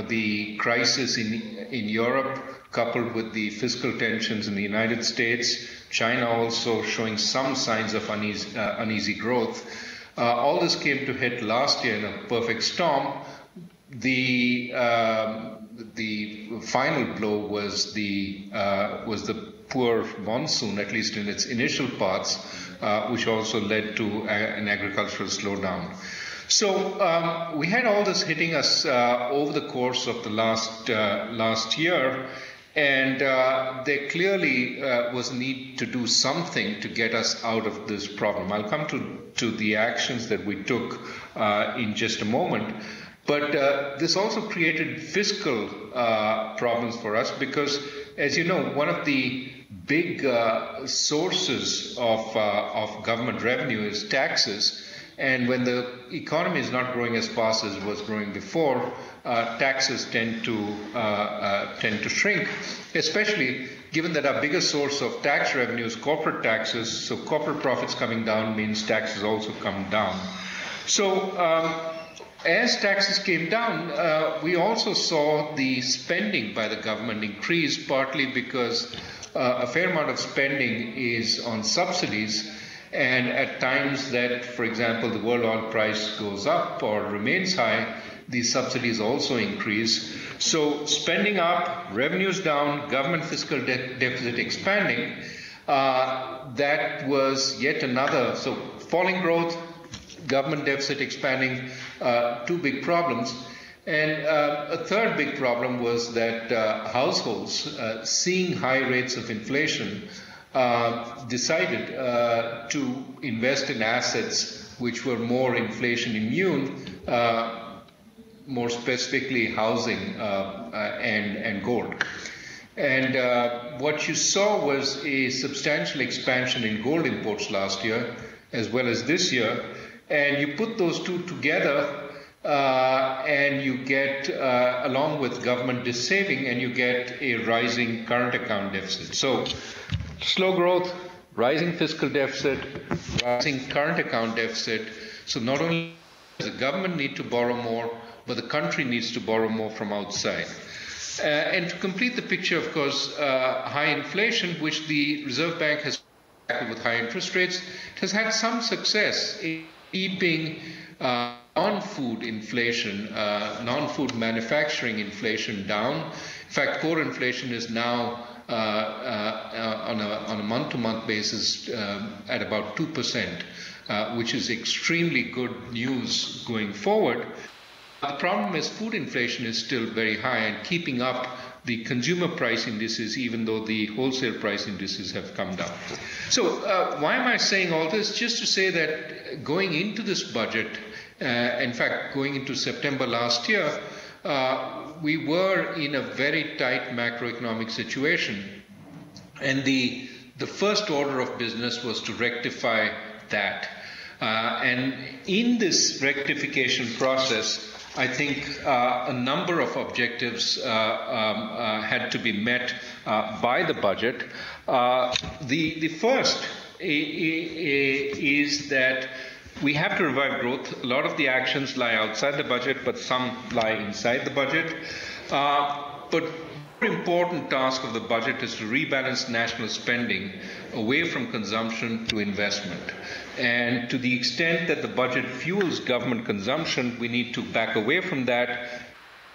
the crisis in Europe, coupled with the fiscal tensions in the United States, China also showing some signs of uneasy growth. All this came to hit last year in a perfect storm. The final blow was the poor monsoon, at least in its initial parts, which also led to an agricultural slowdown. So we had all this hitting us over the course of the last year, and there clearly was a need to do something to get us out of this problem. I'll come to the actions that we took in just a moment. But this also created fiscal problems for us because, as you know, one of the big sources of government revenue is taxes. And when the economy is not growing as fast as it was growing before, taxes tend to shrink, especially given that our biggest source of tax revenue is corporate taxes. So corporate profits coming down means taxes also come down. So as taxes came down, we also saw the spending by the government increase, partly because a fair amount of spending is on subsidies. And at times that, for example, the world oil price goes up or remains high, these subsidies also increase. So spending up, revenues down, government fiscal deficit expanding, that was yet another. So falling growth, government deficit expanding, two big problems. And a third big problem was that households, seeing high rates of inflation, decided to invest in assets which were more inflation immune, more specifically housing and gold. And what you saw was a substantial expansion in gold imports last year as well as this year. And you put those two together and you get, along with government dissaving, and you get a rising current account deficit. So slow growth, rising fiscal deficit, rising current account deficit. So not only does the government need to borrow more, but the country needs to borrow more from outside. And to complete the picture, of course, high inflation, which the Reserve Bank has with high interest rates, it has had some success in keeping non-food inflation, non-food manufacturing inflation down. In fact, core inflation is now on a month-to-month basis at about 2%, which is extremely good news going forward. The problem is food inflation is still very high and keeping up the consumer price indices, even though the wholesale price indices have come down. So why am I saying all this? Just to say that going into this budget, in fact, going into September last year, we were in a very tight macroeconomic situation. And the first order of business was to rectify that. And in this rectification process, I think a number of objectives had to be met by the budget. The first is that we have to revive growth. A lot of the actions lie outside the budget, but some lie inside the budget. But the more important task of the budget is to rebalance national spending away from consumption to investment. And to the extent that the budget fuels government consumption, we need to back away from that,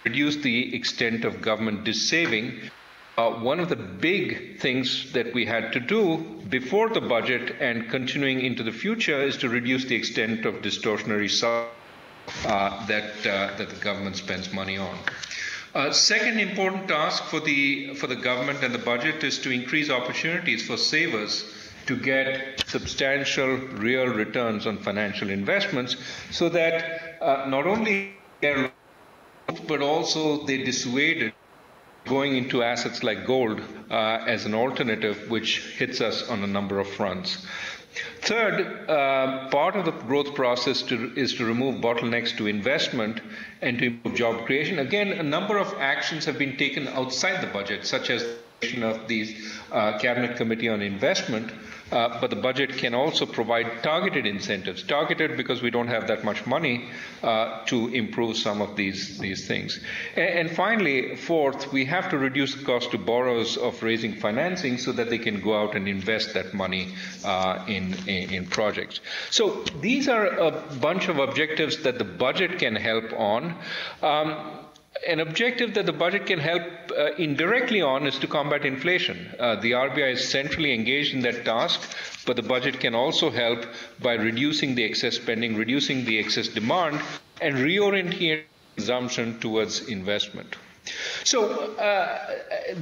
reduce the extent of government dissaving. One of the big things that we had to do before the budget and continuing into the future is to reduce the extent of distortionary that the government spends money on. Second important task for the government and the budget is to increase opportunities for savers to get substantial real returns on financial investments, so that not only they're but also they dissuaded going into assets like gold as an alternative, which hits us on a number of fronts. Third, part of the growth process is to remove bottlenecks to investment and to improve job creation. Again, a number of actions have been taken outside the budget, such as the creation of the Cabinet Committee on Investment, but the budget can also provide targeted incentives, targeted because we don't have that much money to improve some of these things. And finally, fourth, we have to reduce the cost to borrowers of raising financing so that they can go out and invest that money in projects. So these are a bunch of objectives that the budget can help on. An objective that the budget can help indirectly on is to combat inflation. The RBI is centrally engaged in that task, but the budget can also help by reducing the excess spending, reducing the excess demand, and reorienting consumption towards investment. So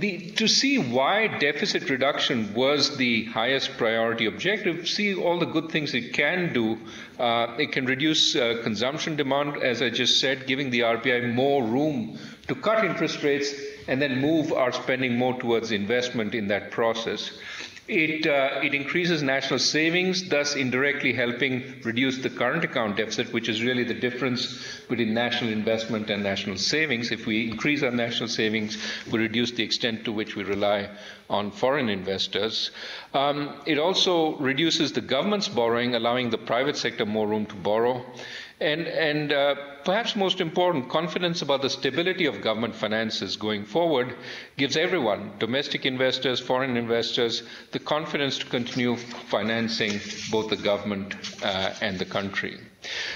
to see why deficit reduction was the highest priority objective, see all the good things it can do. It can reduce consumption demand, as I just said, giving the RBI more room to cut interest rates and then move our spending more towards investment in that process. It increases national savings, thus indirectly helping reduce the current account deficit, which is really the difference between national investment and national savings. If we increase our national savings, we reduce the extent to which we rely on foreign investors. It also reduces the government's borrowing, allowing the private sector more room to borrow. And perhaps most important, confidence about the stability of government finances going forward gives everyone, domestic investors, foreign investors, the confidence to continue financing both the government and the country.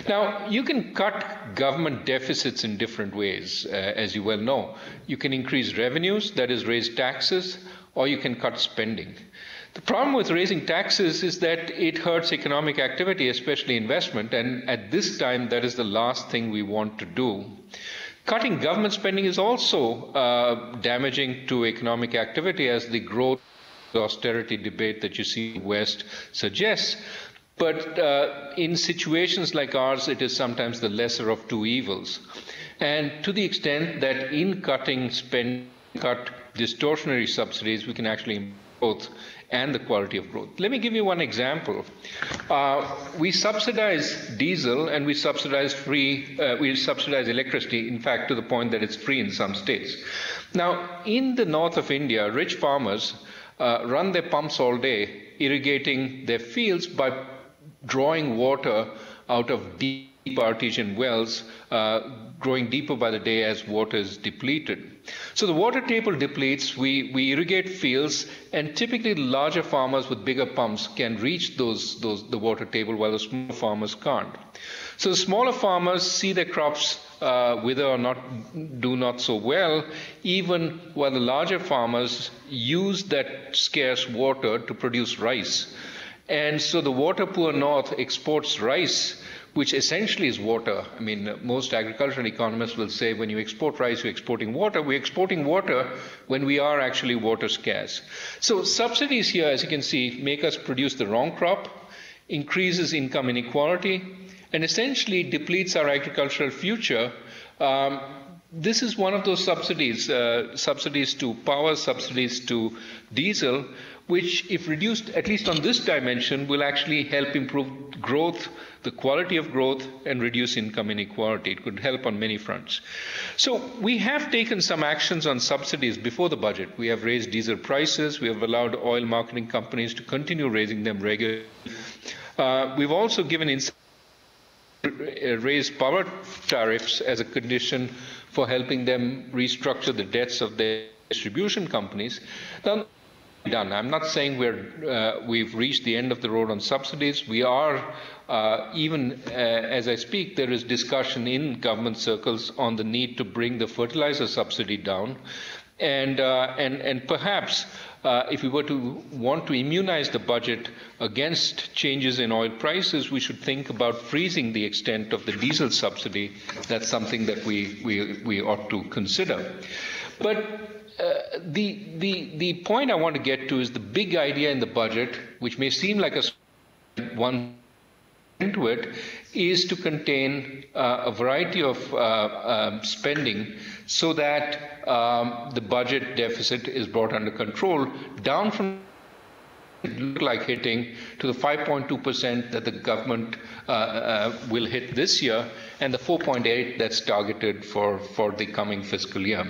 Now, you can cut government deficits in different ways, as you well know. You can increase revenues, that is, raise taxes, or you can cut spending. The problem with raising taxes is that it hurts economic activity, especially investment, and at this time, that is the last thing we want to do. Cutting government spending is also damaging to economic activity, as the growth austerity debate that you see in the West suggests. But in situations like ours, it is sometimes the lesser of two evils. And to the extent that in cutting spending, cut distortionary subsidies, we can actually improve growth and the quality of growth. Let me give you one example. We subsidize diesel and we subsidize electricity, in fact, to the point that it's free in some states. Now, in the north of India, rich farmers run their pumps all day, irrigating their fields by drawing water out of deep artesian wells, growing deeper by the day as water is depleted. So the water table depletes, we irrigate fields, and typically larger farmers with bigger pumps can reach the water table while the smaller farmers can't. So the smaller farmers see their crops wither or do not so well, even while the larger farmers use that scarce water to produce rice. And so the water poor north exports rice, which essentially is water. I mean, most agricultural economists will say when you export rice, you're exporting water. We're exporting water when we are actually water scarce. So subsidies here, as you can see, make us produce the wrong crop, increases income inequality, and essentially depletes our agricultural future. This is one of those subsidies, subsidies to power, subsidies to diesel, which, if reduced at least on this dimension, will actually help improve growth, the quality of growth, and reduce income inequality. It could help on many fronts. So we have taken some actions on subsidies before the budget. We have raised diesel prices. We have allowed oil marketing companies to continue raising them regularly. We've also given raised power tariffs as a condition for helping them restructure the debts of their distribution companies. Now, done. I'm not saying we've reached the end of the road on subsidies. We are, even as I speak, there is discussion in government circles on the need to bring the fertilizer subsidy down. And perhaps if we were to want to immunize the budget against changes in oil prices, we should think about freezing the extent of the diesel subsidy. That's something that we ought to consider. But the point I want to get to is the big idea in the budget, which may seem like a one into it, is to contain a variety of spending so that the budget deficit is brought under control, down from look like hitting to the 5.2% that the government will hit this year, and the 4.8% that's targeted for the coming fiscal year.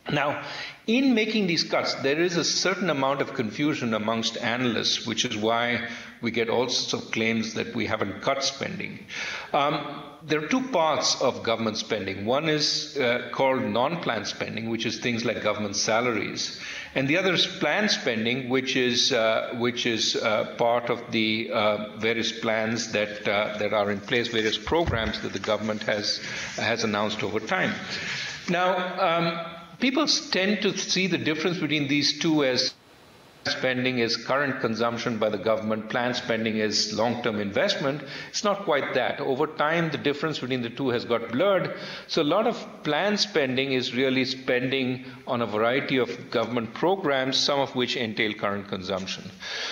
Now, in making these cuts, there is a certain amount of confusion amongst analysts, which is why we get all sorts of claims that we haven't cut spending. There are two parts of government spending. One is called non-planned spending, which is things like government salaries, and the other is planned spending, which is part of the various plans that are in place, various programs that the government has announced over time. Now, people tend to see the difference between these two as spending is current consumption by the government, planned spending is long-term investment. It's not quite that. Over time, the difference between the two has got blurred. So a lot of planned spending is really spending on a variety of government programs, some of which entail current consumption.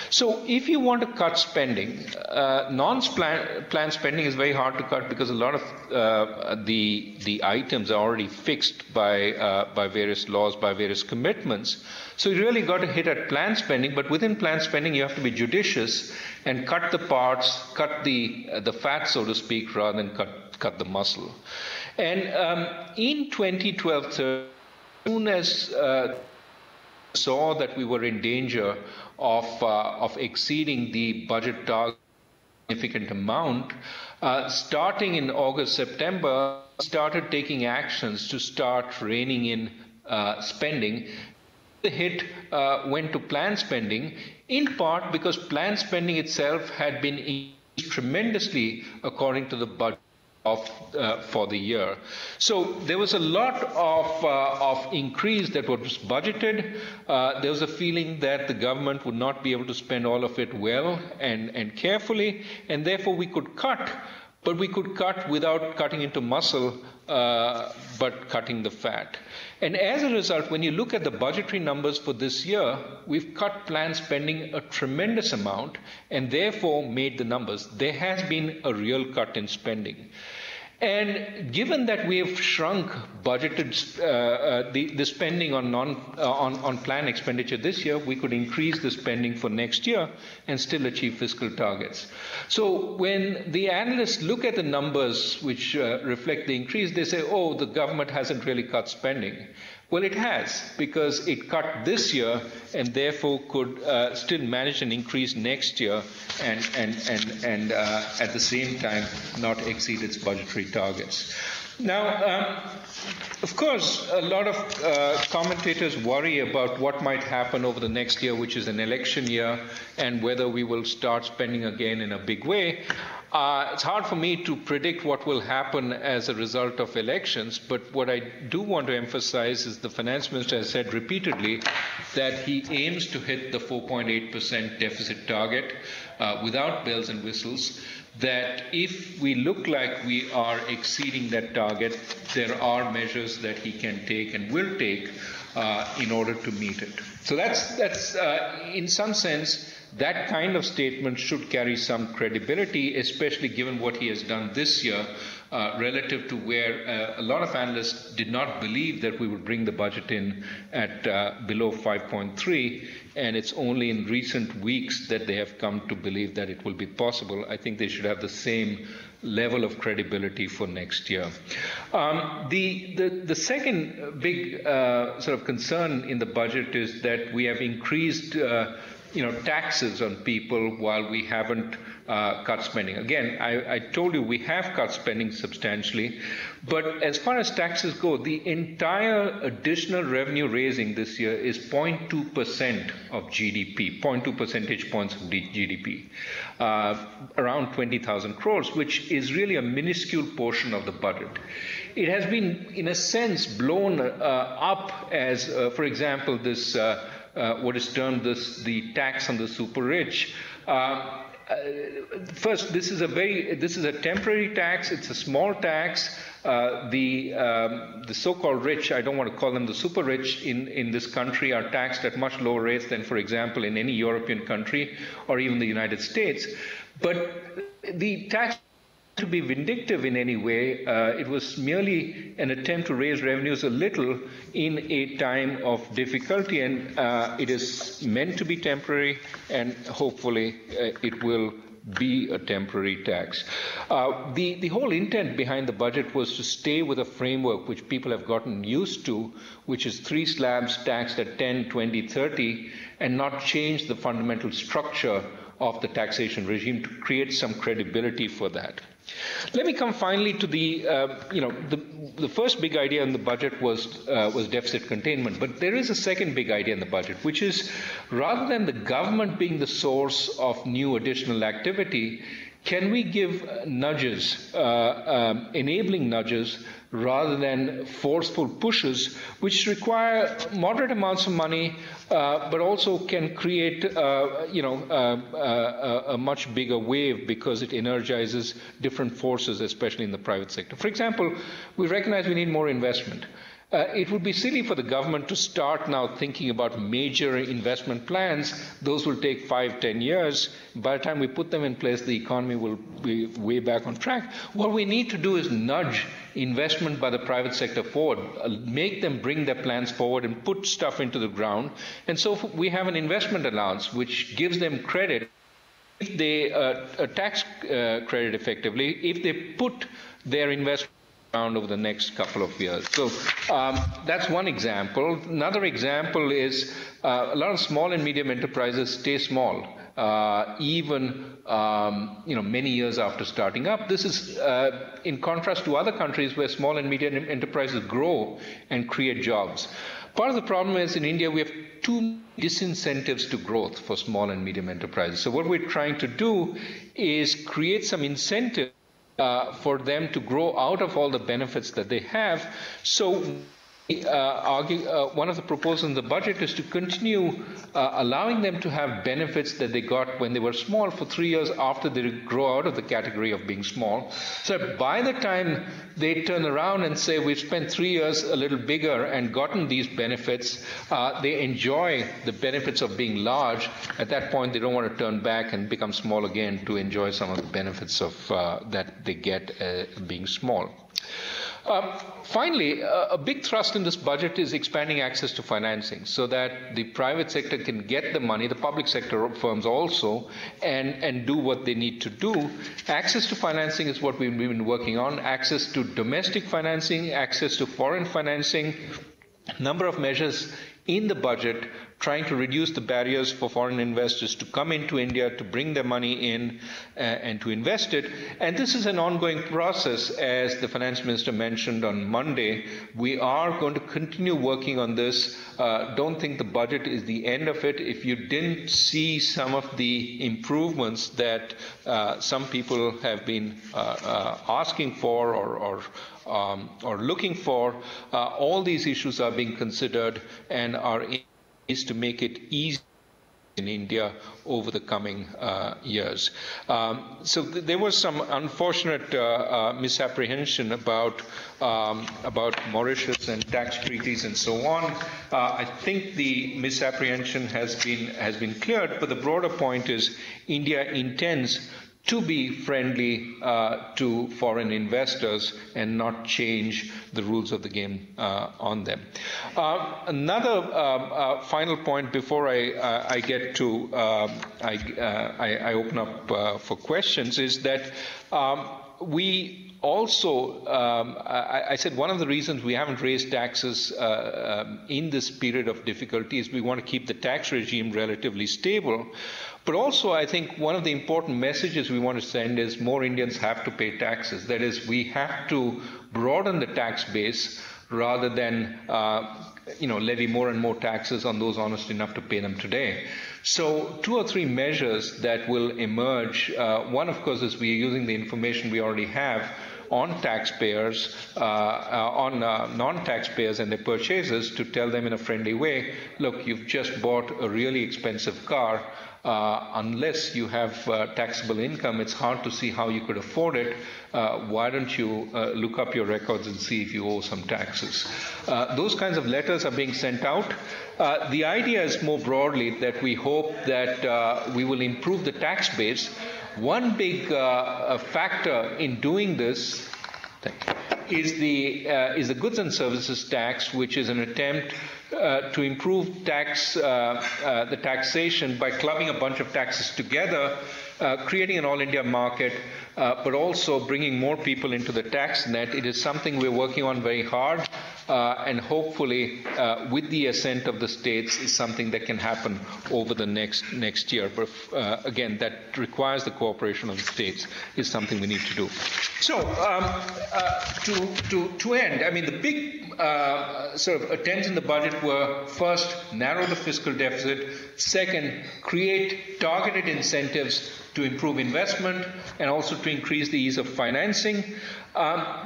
So if you want to cut spending, non-planned spending is very hard to cut because a lot of the items are already fixed by various laws, by various commitments. So you really got to hit at planned spending, but within planned spending you have to be judicious and cut the parts, cut the fat, so to speak, rather than cut the muscle. And in 2012, as soon as saw that we were in danger of exceeding the budget target significant amount, starting in August, September, started taking actions to start reining in spending. The hit went to planned spending, in part because planned spending itself had been increased tremendously according to the budget for the year. So there was a lot of increase that was budgeted. There was a feeling that the government would not be able to spend all of it well and carefully, and therefore we could cut. But we could cut without cutting into muscle, but cutting the fat. And as a result, when you look at the budgetary numbers for this year, we've cut planned spending a tremendous amount and therefore made the numbers. There has been a real cut in spending. And given that we have shrunk budgeted the spending on planned expenditure this year, we could increase the spending for next year and still achieve fiscal targets. So when the analysts look at the numbers which reflect the increase, they say, oh, the government hasn't really cut spending. Well, it has, because it cut this year and therefore could still manage an increase next year and at the same time not exceed its budgetary targets. Now, of course, a lot of commentators worry about what might happen over the next year, which is an election year, and whether we will start spending again in a big way. It's hard for me to predict what will happen as a result of elections, but what I do want to emphasize is the finance minister has said repeatedly that he aims to hit the 4.8% deficit target without bells and whistles, that if we look like we are exceeding that target, there are measures that he can take and will take in order to meet it. So that's in some sense, that kind of statement should carry some credibility, especially given what he has done this year, relative to where a lot of analysts did not believe that we would bring the budget in at below 5.3, and it's only in recent weeks that they have come to believe that it will be possible. I think they should have the same level of credibility for next year. The second big sort of concern in the budget is that we have increased taxes on people while we haven't cut spending. Again, I told you we have cut spending substantially, but as far as taxes go, the entire additional revenue raising this year is 0.2% of GDP, 0.2 percentage points of GDP, around 20,000 crores, which is really a minuscule portion of the budget. It has been, in a sense, blown up as, for example, this what is termed the tax on the super rich. First, this is a temporary tax. It's a small tax. The so-called rich, I don't want to call them the super rich, in this country are taxed at much lower rates than, for example, in any European country or even the United States. But the tax to be vindictive in any way. It was merely an attempt to raise revenues a little in a time of difficulty, and it is meant to be temporary, and hopefully it will be a temporary tax. The whole intent behind the budget was to stay with a framework which people have gotten used to, which is 3 slabs taxed at 10, 20, 30, and not change the fundamental structure of the taxation regime to create some credibility for that. Let me come finally to the first big idea in the budget was deficit containment. But there is a second big idea in the budget, which is rather than the government being the source of new additional activity, can we give nudges, enabling nudges, rather than forceful pushes, which require moderate amounts of money, but also can create, a much bigger wave because it energizes different forces, especially in the private sector. For example, we recognize we need more investment. It would be silly for the government to start now thinking about major investment plans. Those will take 5, 10 years. By the time we put them in place, the economy will be way back on track. What we need to do is nudge investment by the private sector forward, make them bring their plans forward and put stuff into the ground. And so we have an investment allowance which gives them credit, if they tax credit effectively, if they put their investment around over the next couple of years. So that's one example. Another example is a lot of small and medium enterprises stay small, even many years after starting up. This is in contrast to other countries where small and medium enterprises grow and create jobs. Part of the problem is in India we have too disincentives to growth for small and medium enterprises. So what we're trying to do is create some incentive for them to grow out of all the benefits that they have. So one of the proposals in the budget is to continue allowing them to have benefits that they got when they were small for 3 years after they grow out of the category of being small. So by the time they turn around and say, we've spent 3 years a little bigger and gotten these benefits, they enjoy the benefits of being large. At that point, they don't want to turn back and become small again to enjoy some of the benefits of that they get being small. Finally, a big thrust in this budget is expanding access to financing so that the private sector can get the money, the public sector firms also, and do what they need to do. Access to financing is what we've been working on, access to domestic financing, access to foreign financing, number of measures in the budget trying to reduce the barriers for foreign investors to come into India, to bring their money in and to invest it. And this is an ongoing process. As the finance minister mentioned on Monday, we are going to continue working on this. Don't think the budget is the end of it. If you didn't see some of the improvements that some people have been asking for or looking for, all these issues are being considered and are is to make it easy in India over the coming years. So there was some unfortunate misapprehension about Mauritius and tax treaties and so on. I think the misapprehension has been cleared, but the broader point is India intends to be friendly to foreign investors and not change the rules of the game on them. Another final point before I get to I open up for questions is that we also, I said one of the reasons we haven't raised taxes in this period of difficulty is we want to keep the tax regime relatively stable. But also, I think one of the important messages we want to send is more Indians have to pay taxes. That is, we have to broaden the tax base rather than levy more and more taxes on those honest enough to pay them today. So 2 or 3 measures that will emerge. One, of course, is we are using the information we already have on taxpayers, on non-taxpayers and their purchases to tell them in a friendly way, look, you've just bought a really expensive car. Unless you have taxable income, it's hard to see how you could afford it. Why don't you look up your records and see if you owe some taxes? Those kinds of letters are being sent out. The idea is more broadly that we hope that we will improve the tax base. One big factor in doing this is the goods and services tax, which is an attempt to improve the taxation by clubbing a bunch of taxes together creating an all-India market, but also bringing more people into the tax net. It is something we're working on very hard, and hopefully, with the assent of the states, is something that can happen over the next year. But again, that requires the cooperation of the states. Is something we need to do. So, to end, I mean, the big sort of attempts in the budget were first narrow the fiscal deficit, second create targeted incentives to improve investment and also to increase the ease of financing.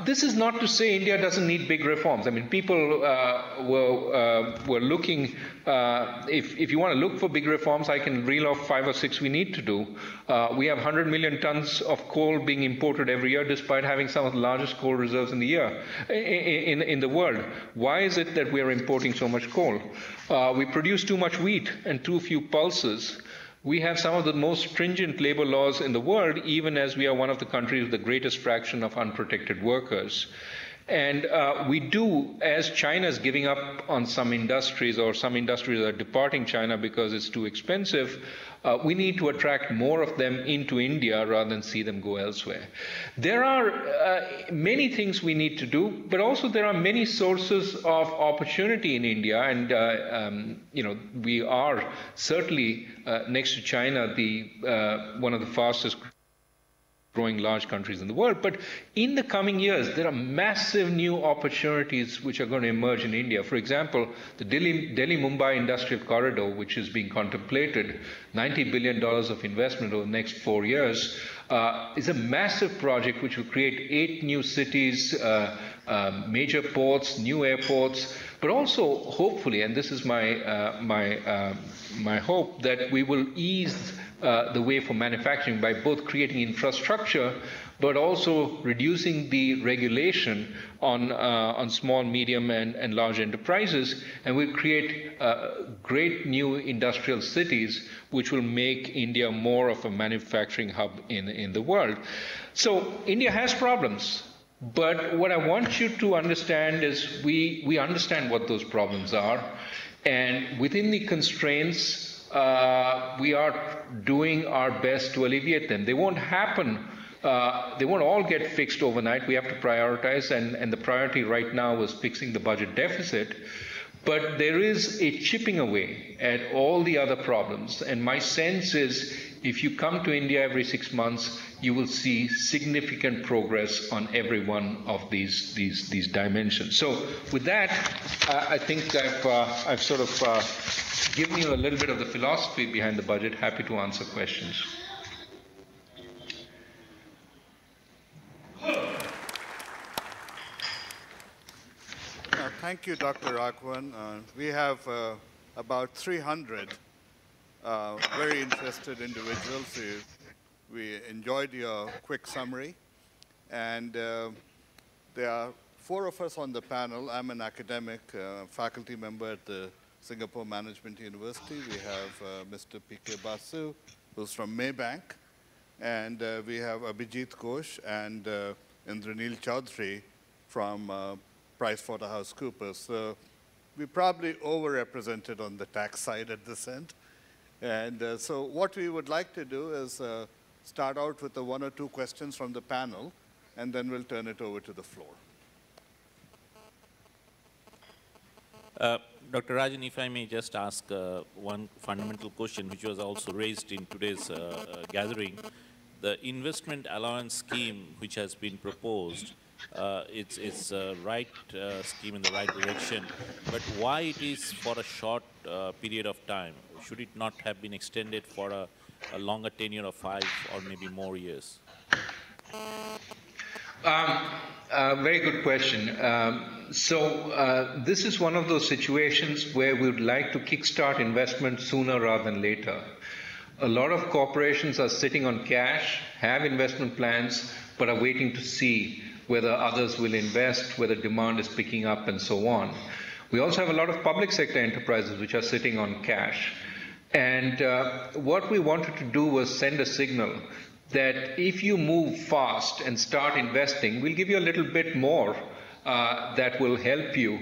This is not to say India doesn't need big reforms. I mean, people were looking, if you want to look for big reforms, I can reel off 5 or 6 we need to do. We have 100 million tons of coal being imported every year, despite having some of the largest coal reserves in the year, in the world. Why is it that we are importing so much coal? We produce too much wheat and too few pulses. We have some of the most stringent labor laws in the world, even as we are one of the countries with the greatest fraction of unprotected workers. And we do, as China is giving up on some industries, or some industries are departing China because it's too expensive, we need to attract more of them into India rather than see them go elsewhere. There are many things we need to do, but also there are many sources of opportunity in India, and we are certainly next to China one of the fastest growing large countries in the world. But in the coming years, there are massive new opportunities which are going to emerge in India. For example, the Delhi-Mumbai Industrial Corridor, which is being contemplated, $90 billion of investment over the next 4 years, is a massive project which will create 8 new cities, major ports, new airports, but also hopefully, and this is my hope, that we will ease the way for manufacturing by both creating infrastructure but also reducing the regulation on small, medium, and large enterprises, and we'll create great new industrial cities which will make India more of a manufacturing hub in the world. So India has problems. But what I want you to understand is we understand what those problems are, and within the constraints, we are doing our best to alleviate them. They won't happen. They won't all get fixed overnight. We have to prioritize, and the priority right now is fixing the budget deficit. But there is a chipping away at all the other problems. And my sense is if you come to India every 6 months, you will see significant progress on every one of these dimensions. So with that, I think I've sort of given you a little bit of the philosophy behind the budget. Happy to answer questions. Thank you, Dr. Raghavan. We have about 300 very interested individuals. We enjoyed your quick summary. And there are 4 of us on the panel. I'm an academic, faculty member at the Singapore Management University. We have Mr. P.K. Basu, who's from Maybank. And we have Abhijit Ghosh and Indranil Chaudhary from PricewaterhouseCoopers. So we probably overrepresented on the tax side at this end. And so what we would like to do is start out with the 1 or 2 questions from the panel, and then we'll turn it over to the floor. Dr. Rajan, if I may just ask one fundamental question, which was also raised in today's gathering. The investment allowance scheme which has been proposed, it's a right scheme in the right direction, but why it is for a short period of time? Should it not have been extended for a longer tenure of 5 or maybe more years? Very good question. This is one of those situations where we would like to kickstart investment sooner rather than later. A lot of corporations are sitting on cash, have investment plans, but are waiting to see whether others will invest, whether demand is picking up, and so on. We also have a lot of public sector enterprises which are sitting on cash. And what we wanted to do was send a signal that if you move fast and start investing, we'll give you a little bit more that will help you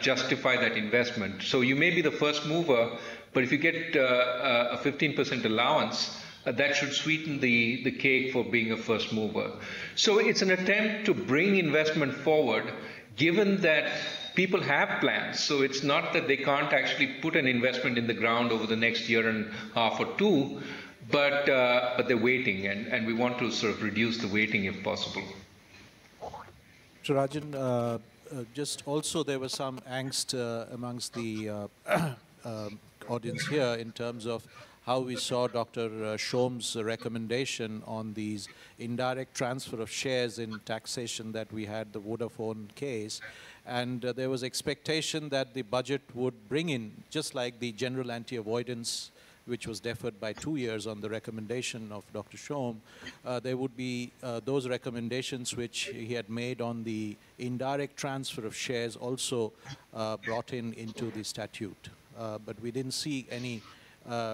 justify that investment. So you may be the first mover, but if you get a 15% allowance, that should sweeten the cake for being a first mover. So it's an attempt to bring investment forward, given that people have plans. So it's not that they can't actually put an investment in the ground over the next year and a half or two, but they're waiting, and we want to sort of reduce the waiting if possible. So Rajan, just also there was some angst amongst the audience here in terms of how we saw Dr. Shom's recommendation on these indirect transfer of shares in taxation that we had the Vodafone case. And there was expectation that the budget would bring in, just like the general anti-avoidance, which was deferred by 2 years on the recommendation of Dr. Shom, there would be those recommendations which he had made on the indirect transfer of shares also brought into the statute. But we didn't see any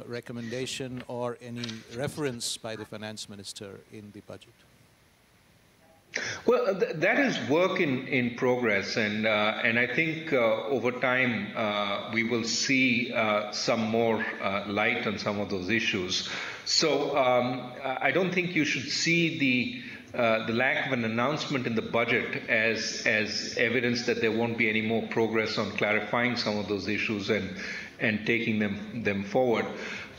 recommendation or any reference by the finance minister in the budget. Well, that is work in progress, and I think over time we will see some more light on some of those issues. So I don't think you should see the lack of an announcement in the budget as evidence that there won't be any more progress on clarifying some of those issues and taking them forward.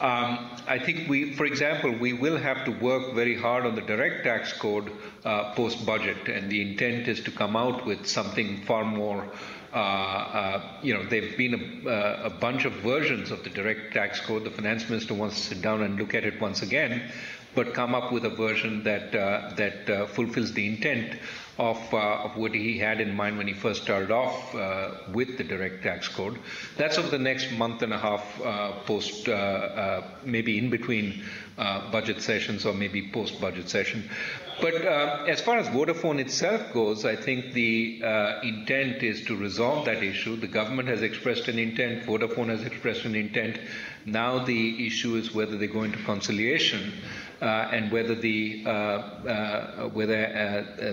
I think for example, we will have to work very hard on the direct tax code post-budget, and the intent is to come out with something far more, there've been a bunch of versions of the direct tax code. The finance minister wants to sit down and look at it once again, but come up with a version that fulfills the intent of what he had in mind when he first started off with the direct tax code. That's over the next month and a half post, maybe in between budget sessions or maybe post-budget session. But as far as Vodafone itself goes, I think the intent is to resolve that issue. The government has expressed an intent, Vodafone has expressed an intent. Now the issue is whether they go into conciliation and whether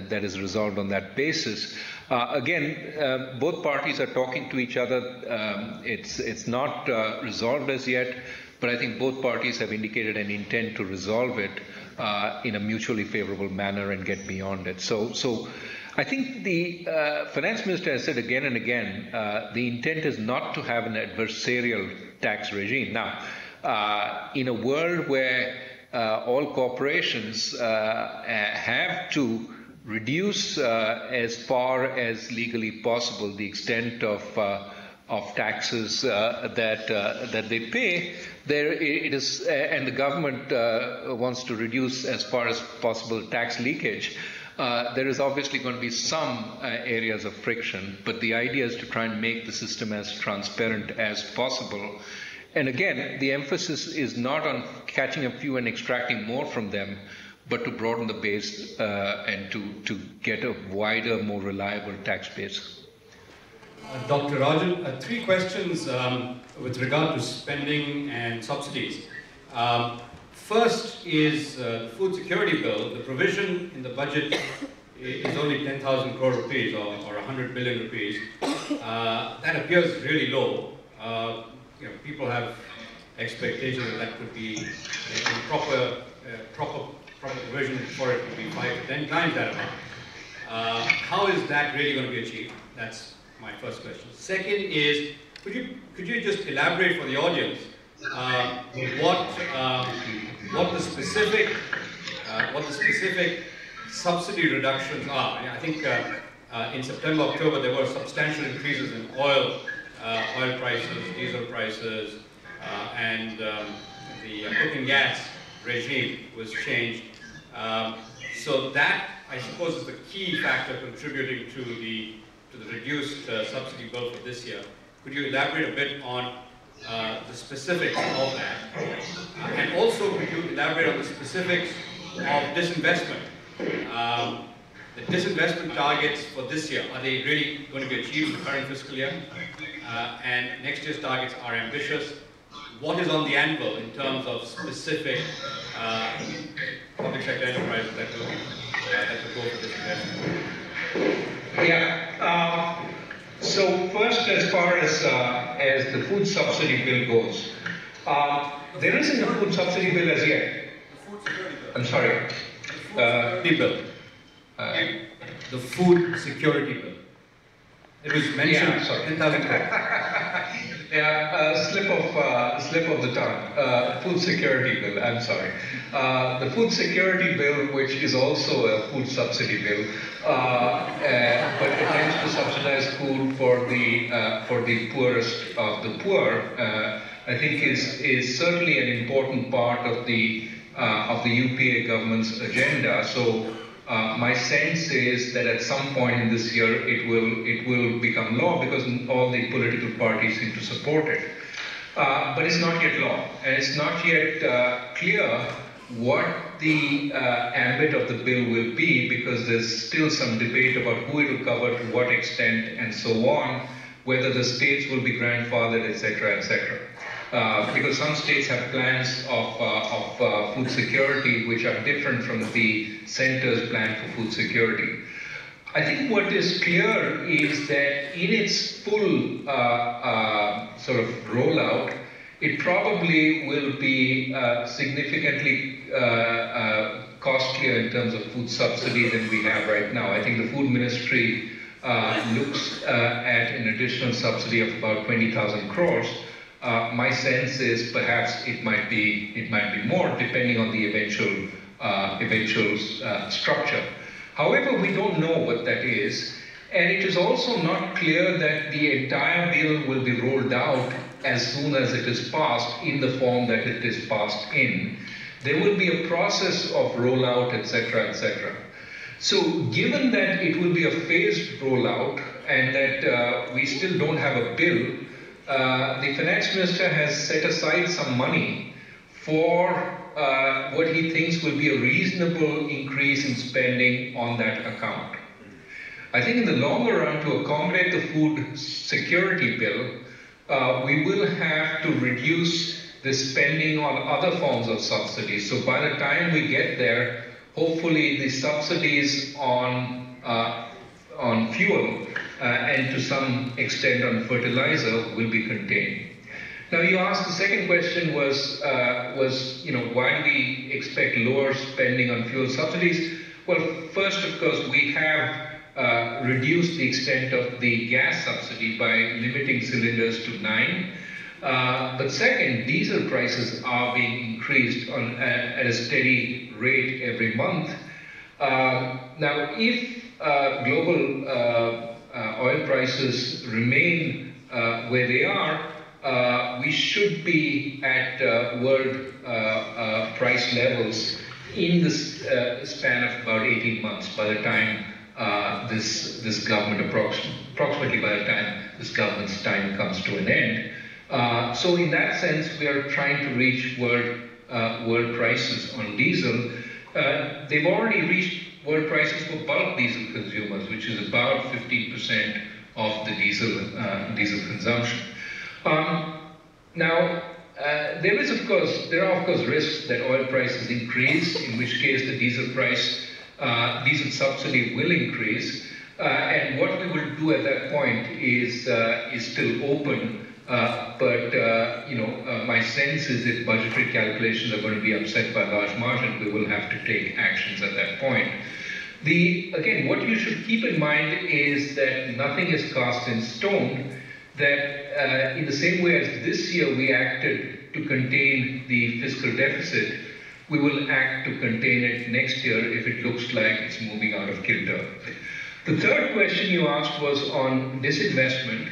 that is resolved on that basis. Again, both parties are talking to each other. It's not resolved as yet, but I think both parties have indicated an intent to resolve it in a mutually favorable manner and get beyond it. So I think the finance minister has said again and again, the intent is not to have an adversarial tax regime. Now, in a world where all corporations have to reduce as far as legally possible the extent of taxes that they pay, there it is, and the government wants to reduce as far as possible tax leakage. There is obviously going to be some areas of friction, but the idea is to try and make the system as transparent as possible. And again, the emphasis is not on catching a few and extracting more from them, but to broaden the base and to get a wider, more reliable tax base. Dr. Rajan, 3 questions with regard to spending and subsidies. First is the food security bill. The provision in the budget is only 10,000 crore rupees or 100 billion rupees. That appears really low. People have expectations that could be proper provision for it to be 5 to 10 times that amount. How is that really going to be achieved? That's my first question. Second is, could you just elaborate for the audience what the specific subsidy reductions are? I think in September, October, there were substantial increases in oil prices, diesel prices, and the cooking gas regime was changed. So that, I suppose, is the key factor contributing to the reduced subsidy bill for this year. Could you elaborate a bit on the specifics of that? And also, could you elaborate on the specifics of disinvestment? The disinvestment targets for this year, are they really going to be achieved in the current fiscal year? And next year's targets are ambitious. What is on the anvil in terms of specific public sector enterprises that will go for disinvestment? Yeah. So first, as far as the food subsidy bill goes, there isn't a food subsidy bill as yet. I'm sorry. Bill. The food security bill. It was mentioned. Yeah, sorry. 10,000 crores. Yeah, slip of the tongue. Food security bill. I'm sorry. The food security bill, which is also a food subsidy bill, but attempts to subsidize food for the poorest of the poor, I think is certainly an important part of the UPA government's agenda. So. My sense is that at some point in this year it will become law because all the political parties seem to support it. But it's not yet law, and it's not yet clear what the ambit of the bill will be, because there's still some debate about who it will cover, to what extent, and so on, whether the states will be grandfathered, etc., etc. Because some states have plans of food security which are different from the center's plan for food security. I think what is clear is that in its full sort of rollout, it probably will be significantly costlier in terms of food subsidy than we have right now. I think the Food Ministry looks at an additional subsidy of about 20,000 crores. My sense is perhaps it might be more, depending on the eventual structure. However, we don't know what that is, and it is also not clear that the entire bill will be rolled out as soon as it is passed in the form that it is passed in. There will be a process of rollout, etc., etc. So, given that it will be a phased rollout and that we still don't have a bill, the finance minister has set aside some money for what he thinks will be a reasonable increase in spending on that account. I think in the longer run, to accommodate the food security bill, we will have to reduce the spending on other forms of subsidies. So by the time we get there, hopefully the subsidies on fuel and to some extent on fertilizer will be contained. Now you asked, the second question was why do we expect lower spending on fuel subsidies? Well, first, of course, we have reduced the extent of the gas subsidy by limiting cylinders to 9. But second, diesel prices are being increased at a steady rate every month. Now, if global oil prices remain where they are, we should be at world price levels in this span of about 18 months by the time this government, approximately by the time this government's time comes to an end. So in that sense, we are trying to reach world prices on diesel. They've already reached world prices for bulk diesel consumers, which is about 15% of the diesel consumption. Now, there are of course risks that oil prices increase, in which case the diesel subsidy will increase, and what we will do at that point is still open. But my sense is if budgetary calculations are going to be upset by large margin, we will have to take actions at that point. Again, what you should keep in mind is that nothing is cast in stone, that in the same way as this year we acted to contain the fiscal deficit, we will act to contain it next year if it looks like it's moving out of kilter. The third question you asked was on disinvestment.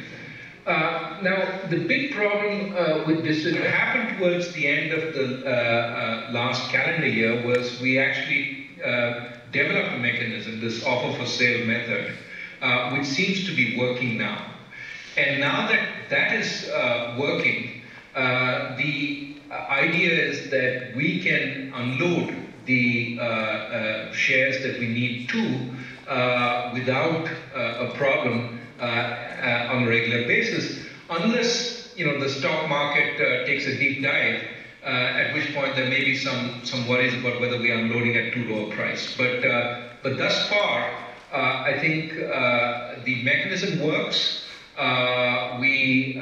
Now, the big problem with this that happened towards the end of the last calendar year was we actually developed a mechanism, this offer for sale method, which seems to be working now. And now that that is working, the idea is that we can unload the shares that we need to without a problem on a regular basis, unless the stock market takes a deep dive, at which point there may be some worries about whether we are unloading at too low a price. But thus far, I think the mechanism works. We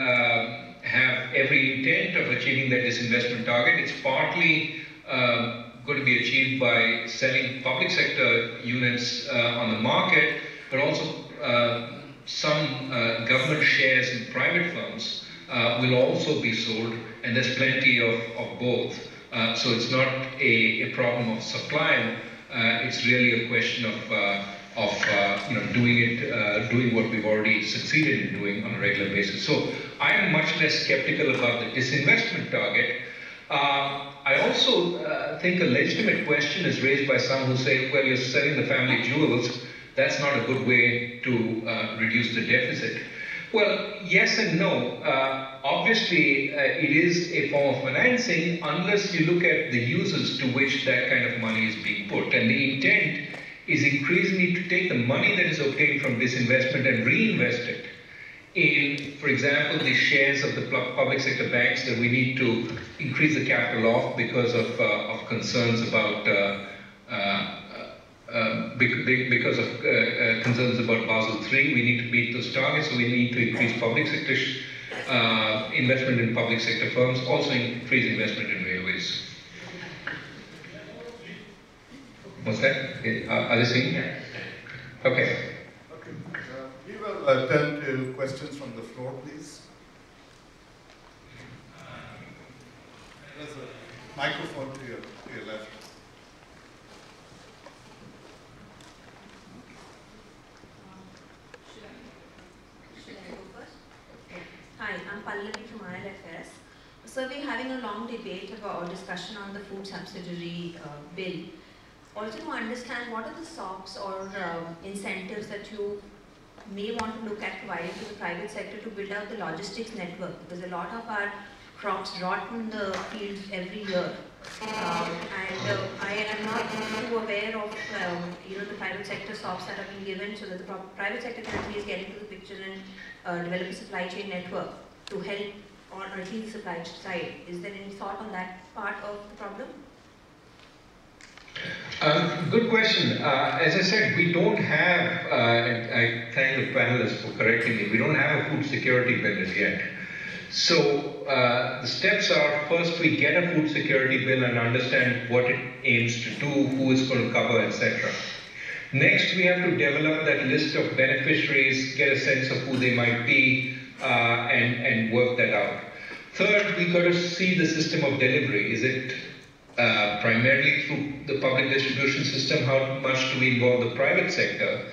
have every intent of achieving that disinvestment target. It's partly going to be achieved by selling public sector units on the market, but also some government shares in private firms will also be sold, and there's plenty of both. So it's not a problem of supply, it's really a question of doing what we've already succeeded in doing on a regular basis. So I'm much less skeptical about the disinvestment target. I also think a legitimate question is raised by some who say, well, you're selling the family jewels, that's not a good way to reduce the deficit. Well, yes and no. Obviously, it is a form of financing unless you look at the uses to which that kind of money is being put. And the intent is increasingly to take the money that is obtained from disinvestment and reinvest it in, for example, the shares of the public sector banks that we need to increase the capital of because of concerns about concerns about Basel III. We need to meet those targets, so we need to increase public sector investment in public sector firms, also increase investment in railways. What's that? Are they seeing? Okay. We will turn to questions from the floor, please. There's a microphone to your left. Hi, I'm Pallavi from ILFS. So we're having a long debate about discussion on the food subsidiary bill. Also to understand what are the SOPs or incentives that you may want to look at providing to the private sector to build out the logistics network, because a lot of our crops rot in the fields every year. I am not too aware of the private sector SOPs that have been given, so that the private sector can at least get into the picture and develop a supply chain network to help on at least the supply side. Is there any thought on that part of the problem? Good question. As I said, we don't have, and I thank the panelists for correcting me, we don't have a food security bill as yet. So the steps are, first we get a food security bill and understand what it aims to do, who it's going to cover, etc. Next, we have to develop that list of beneficiaries, get a sense of who they might be, and work that out. Third, we got to see the system of delivery. Is it primarily through the public distribution system? How much do we involve the private sector?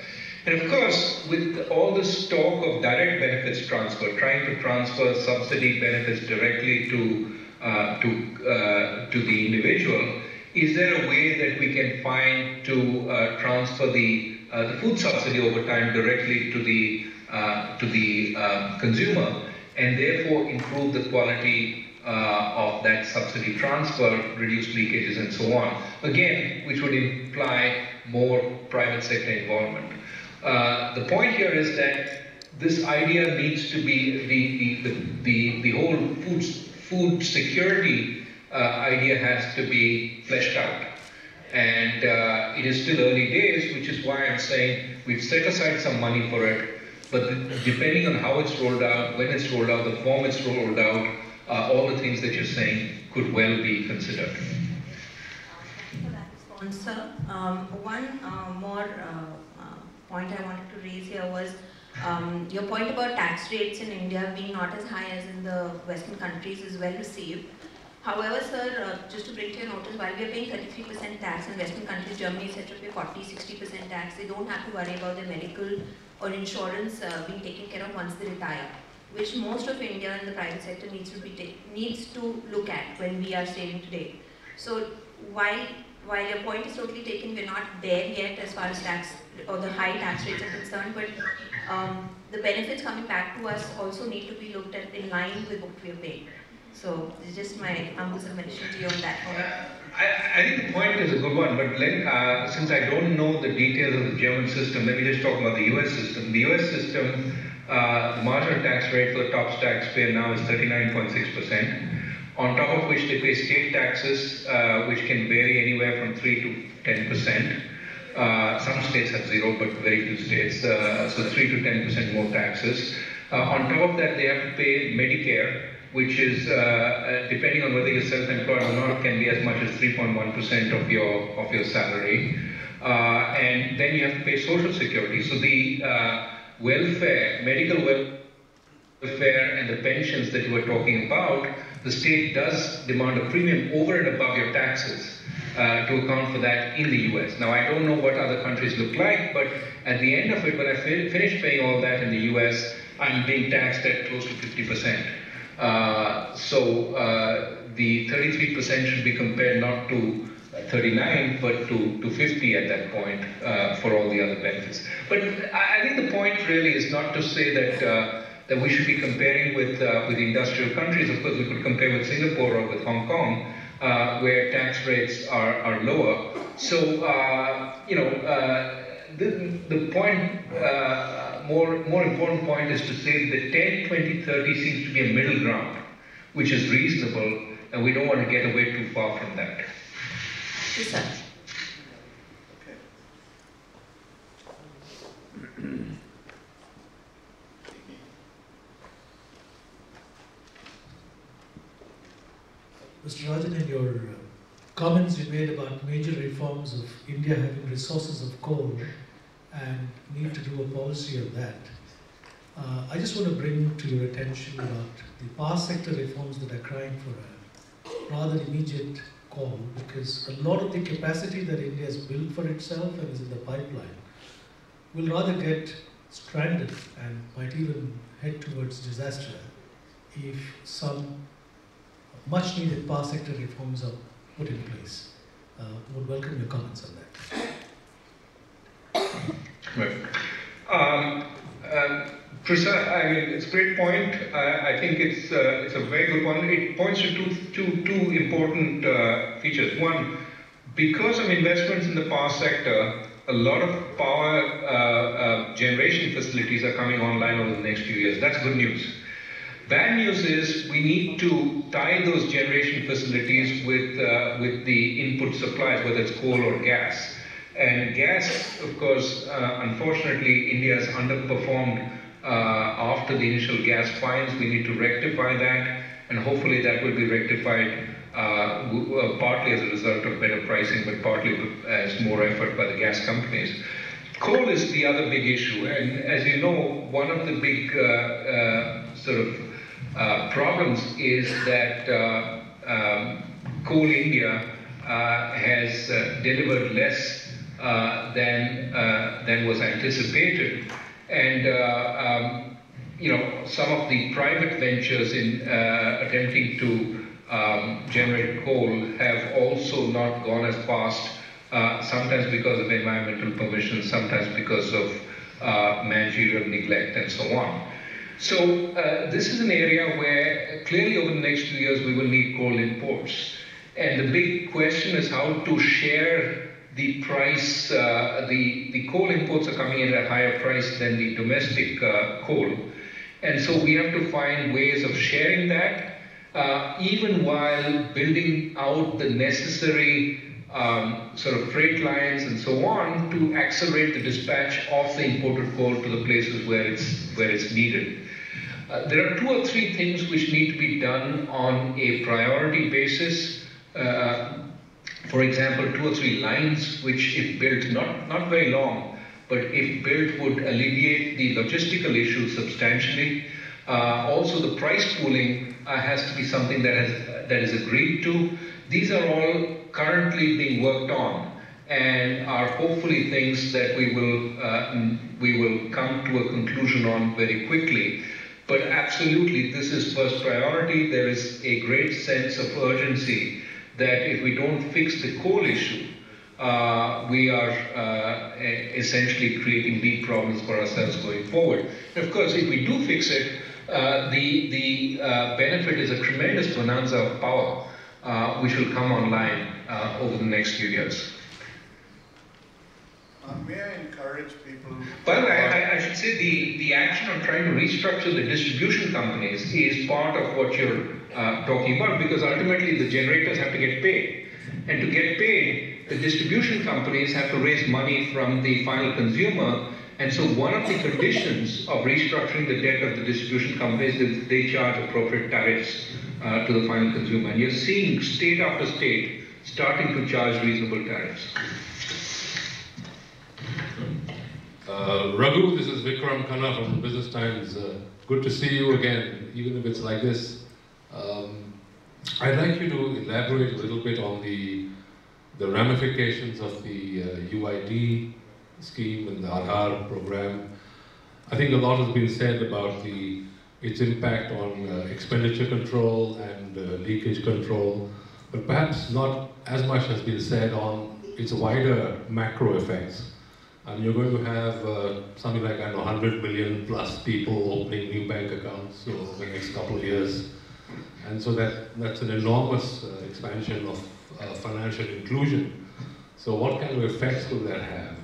And of course, with all this talk of direct benefits transfer, trying to transfer subsidy benefits directly to the individual, is there a way that we can find to transfer the food subsidy over time directly to the consumer, and therefore improve the quality of that subsidy transfer, reduce leakages and so on. Again, which would imply more private sector involvement. The point here is that this idea needs to be, the whole food security idea has to be fleshed out. And it is still early days, which is why I'm saying we've set aside some money for it, but depending on how it's rolled out, when it's rolled out, the form it's rolled out, all the things that you're saying could well be considered. Thank you for that response, sir. One more point I wanted to raise here was your point about tax rates in India being not as high as in the Western countries is well received. However, sir, just to bring to your notice, while we are paying 33% tax in Western countries, Germany, etc., pay 40–60% tax, they don't have to worry about their medical or insurance being taken care of once they retire, which most of India and the private sector needs to look at when we are saving today. So while your point is totally taken, we're not there yet as far as tax or the high tax rates are concerned, but the benefits coming back to us also need to be looked at in line with what we are paying. So it's just my humble submission to you on that point. I think the point is a good one, but since I don't know the details of the German system, let me just talk about the US system. The US system, the marginal tax rate for the top taxpayer now is 39.6%, on top of which they pay state taxes, which can vary anywhere from 3 to 10%. Some states have 0, but very few states, so 3 to 10% more taxes. On top of that, they have to pay Medicare, which is, depending on whether you're self-employed or not, can be as much as 3.1% of your salary. And then you have to pay Social Security. So the welfare, medical welfare and the pensions that you were talking about, the state does demand a premium over and above your taxes to account for that in the US. Now, I don't know what other countries look like, but at the end of it, when I finish paying all that in the US, I'm being taxed at close to 50%. So the 33% should be compared not to 39, but to 50 at that point for all the other benefits. But I think the point really is not to say that we should be comparing with industrial countries. Of course, we could compare with Singapore or with Hong Kong, where tax rates are lower. So, the point, more important point is to say that 10, 20, 30 seems to be a middle ground, which is reasonable, and we don't want to get away too far from that. Yes, sir. Mr. Rajan, in your comments you made about major reforms of India having resources of coal and need to do a policy of that. I just want to bring to your attention about the power sector reforms that are crying for a rather immediate call, because a lot of the capacity that India has built for itself and is in the pipeline will rather get stranded and might even head towards disaster if some much needed power sector reforms are put in place. Would welcome your comments on that. Right. Prasad, I mean, it's a great point. I think it's a very good one. It points to two important features. One, because of investments in the power sector, a lot of power generation facilities are coming online over the next few years. That's good news. Bad news is we need to tie those generation facilities with the input supplies, whether it's coal or gas. And gas, of course, unfortunately, India has underperformed after the initial gas fines. We need to rectify that, and hopefully that will be rectified partly as a result of better pricing, but partly as more effort by the gas companies. Coal is the other big issue, and as you know, one of the big problems is that Coal India has delivered less than was anticipated, and some of the private ventures in attempting to generate coal have also not gone as fast, sometimes because of environmental permissions, sometimes because of managerial neglect and so on. So this is an area where clearly over the next few years we will need coal imports. And the big question is how to share the price. The coal imports are coming in at a higher price than the domestic coal. And so we have to find ways of sharing that, even while building out the necessary freight lines and so on to accelerate the dispatch of the imported coal to the places where it's needed. There are two or three things which need to be done on a priority basis. For example, 2 or 3 lines which, if built, not very long, but if built, would alleviate the logistical issue substantially. Also, the price pooling has to be something that is agreed to. These are all currently being worked on and are hopefully things that we will come to a conclusion on very quickly. But absolutely, this is first priority. There is a great sense of urgency that if we don't fix the coal issue, we are essentially creating deep problems for ourselves going forward. And of course, if we do fix it, the benefit is a tremendous bonanza of power, which will come online over the next few years. May I encourage people? By the way, I should say the action on trying to restructure the distribution companies is part of what you're talking about, because ultimately the generators have to get paid. And to get paid, the distribution companies have to raise money from the final consumer, And so one of the conditions of restructuring the debt of the distribution companies is that they charge appropriate tariffs to the final consumer. And you're seeing state after state starting to charge reasonable tariffs. Raghu, this is Vikram Khanna from Business Times. Good to see you again, even if it's like this. I'd like you to elaborate a little bit on the ramifications of the UID scheme and the Aadhaar program. I think a lot has been said about its impact on expenditure control and leakage control, but perhaps not as much has been said on its wider macro effects. And you're going to have something like, I don't know, 100 million plus people opening new bank accounts over the next couple of years. And so that's an enormous expansion of financial inclusion. So what kind of effects will that have?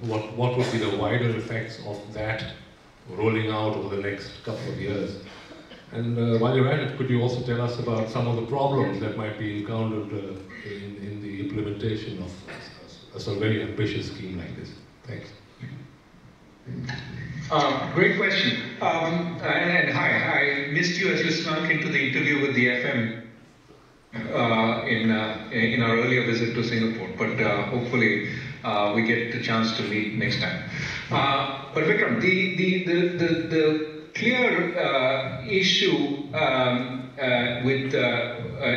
What would be the wider effects of that rolling out over the next couple of years? And while you're at it, could you also tell us about some of the problems that might be encountered in the implementation of a sort of very ambitious scheme like this? Thanks. Great question. And hi, I missed you as you slunk into the interview with the FM in our earlier visit to Singapore, but hopefully we get the chance to meet next time. But Vikram, the clear issue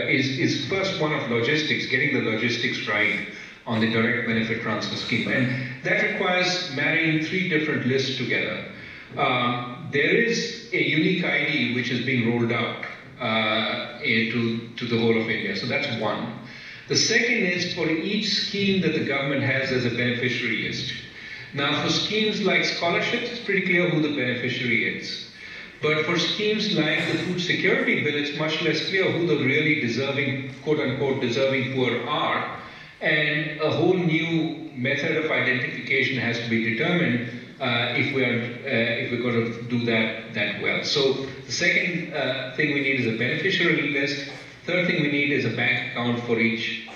is first one of logistics, getting the logistics right on the direct benefit transfer scheme, and that requires marrying three different lists together. There is a unique ID which is being rolled out to the whole of India, so that's one. The second is for each scheme that the government has as a beneficiary list. Now for schemes like scholarships, it's pretty clear who the beneficiary is. But for schemes like the food security bill, it's much less clear who the really deserving, quote-unquote, deserving poor are. And a whole new method of identification has to be determined if we're going to do that well. So the second thing we need is a beneficiary list. Third thing we need is a bank account for each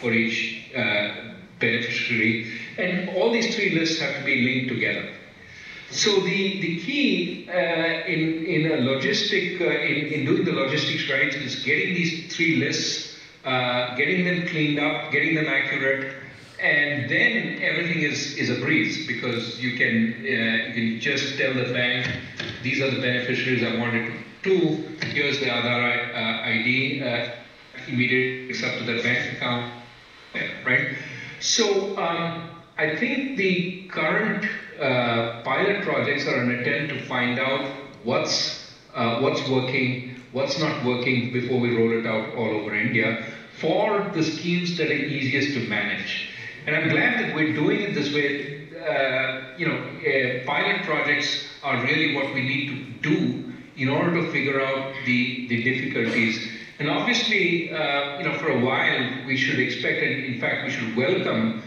beneficiary. And all these three lists have to be linked together. So the key in doing the logistics right is getting these three lists, getting them cleaned up, getting them accurate, and then everything is a breeze, because you can just tell the bank, these are the beneficiaries I wanted to do, here's the Aadhaar ID, immediately it's up to the bank account, right? So I think the current pilot projects are an attempt to find out what's working, what's not working before we roll it out all over India for the schemes that are easiest to manage. And I'm glad that we're doing it this way. Pilot projects are really what we need to do in order to figure out the difficulties. And obviously, for a while we should expect, and in fact we should welcome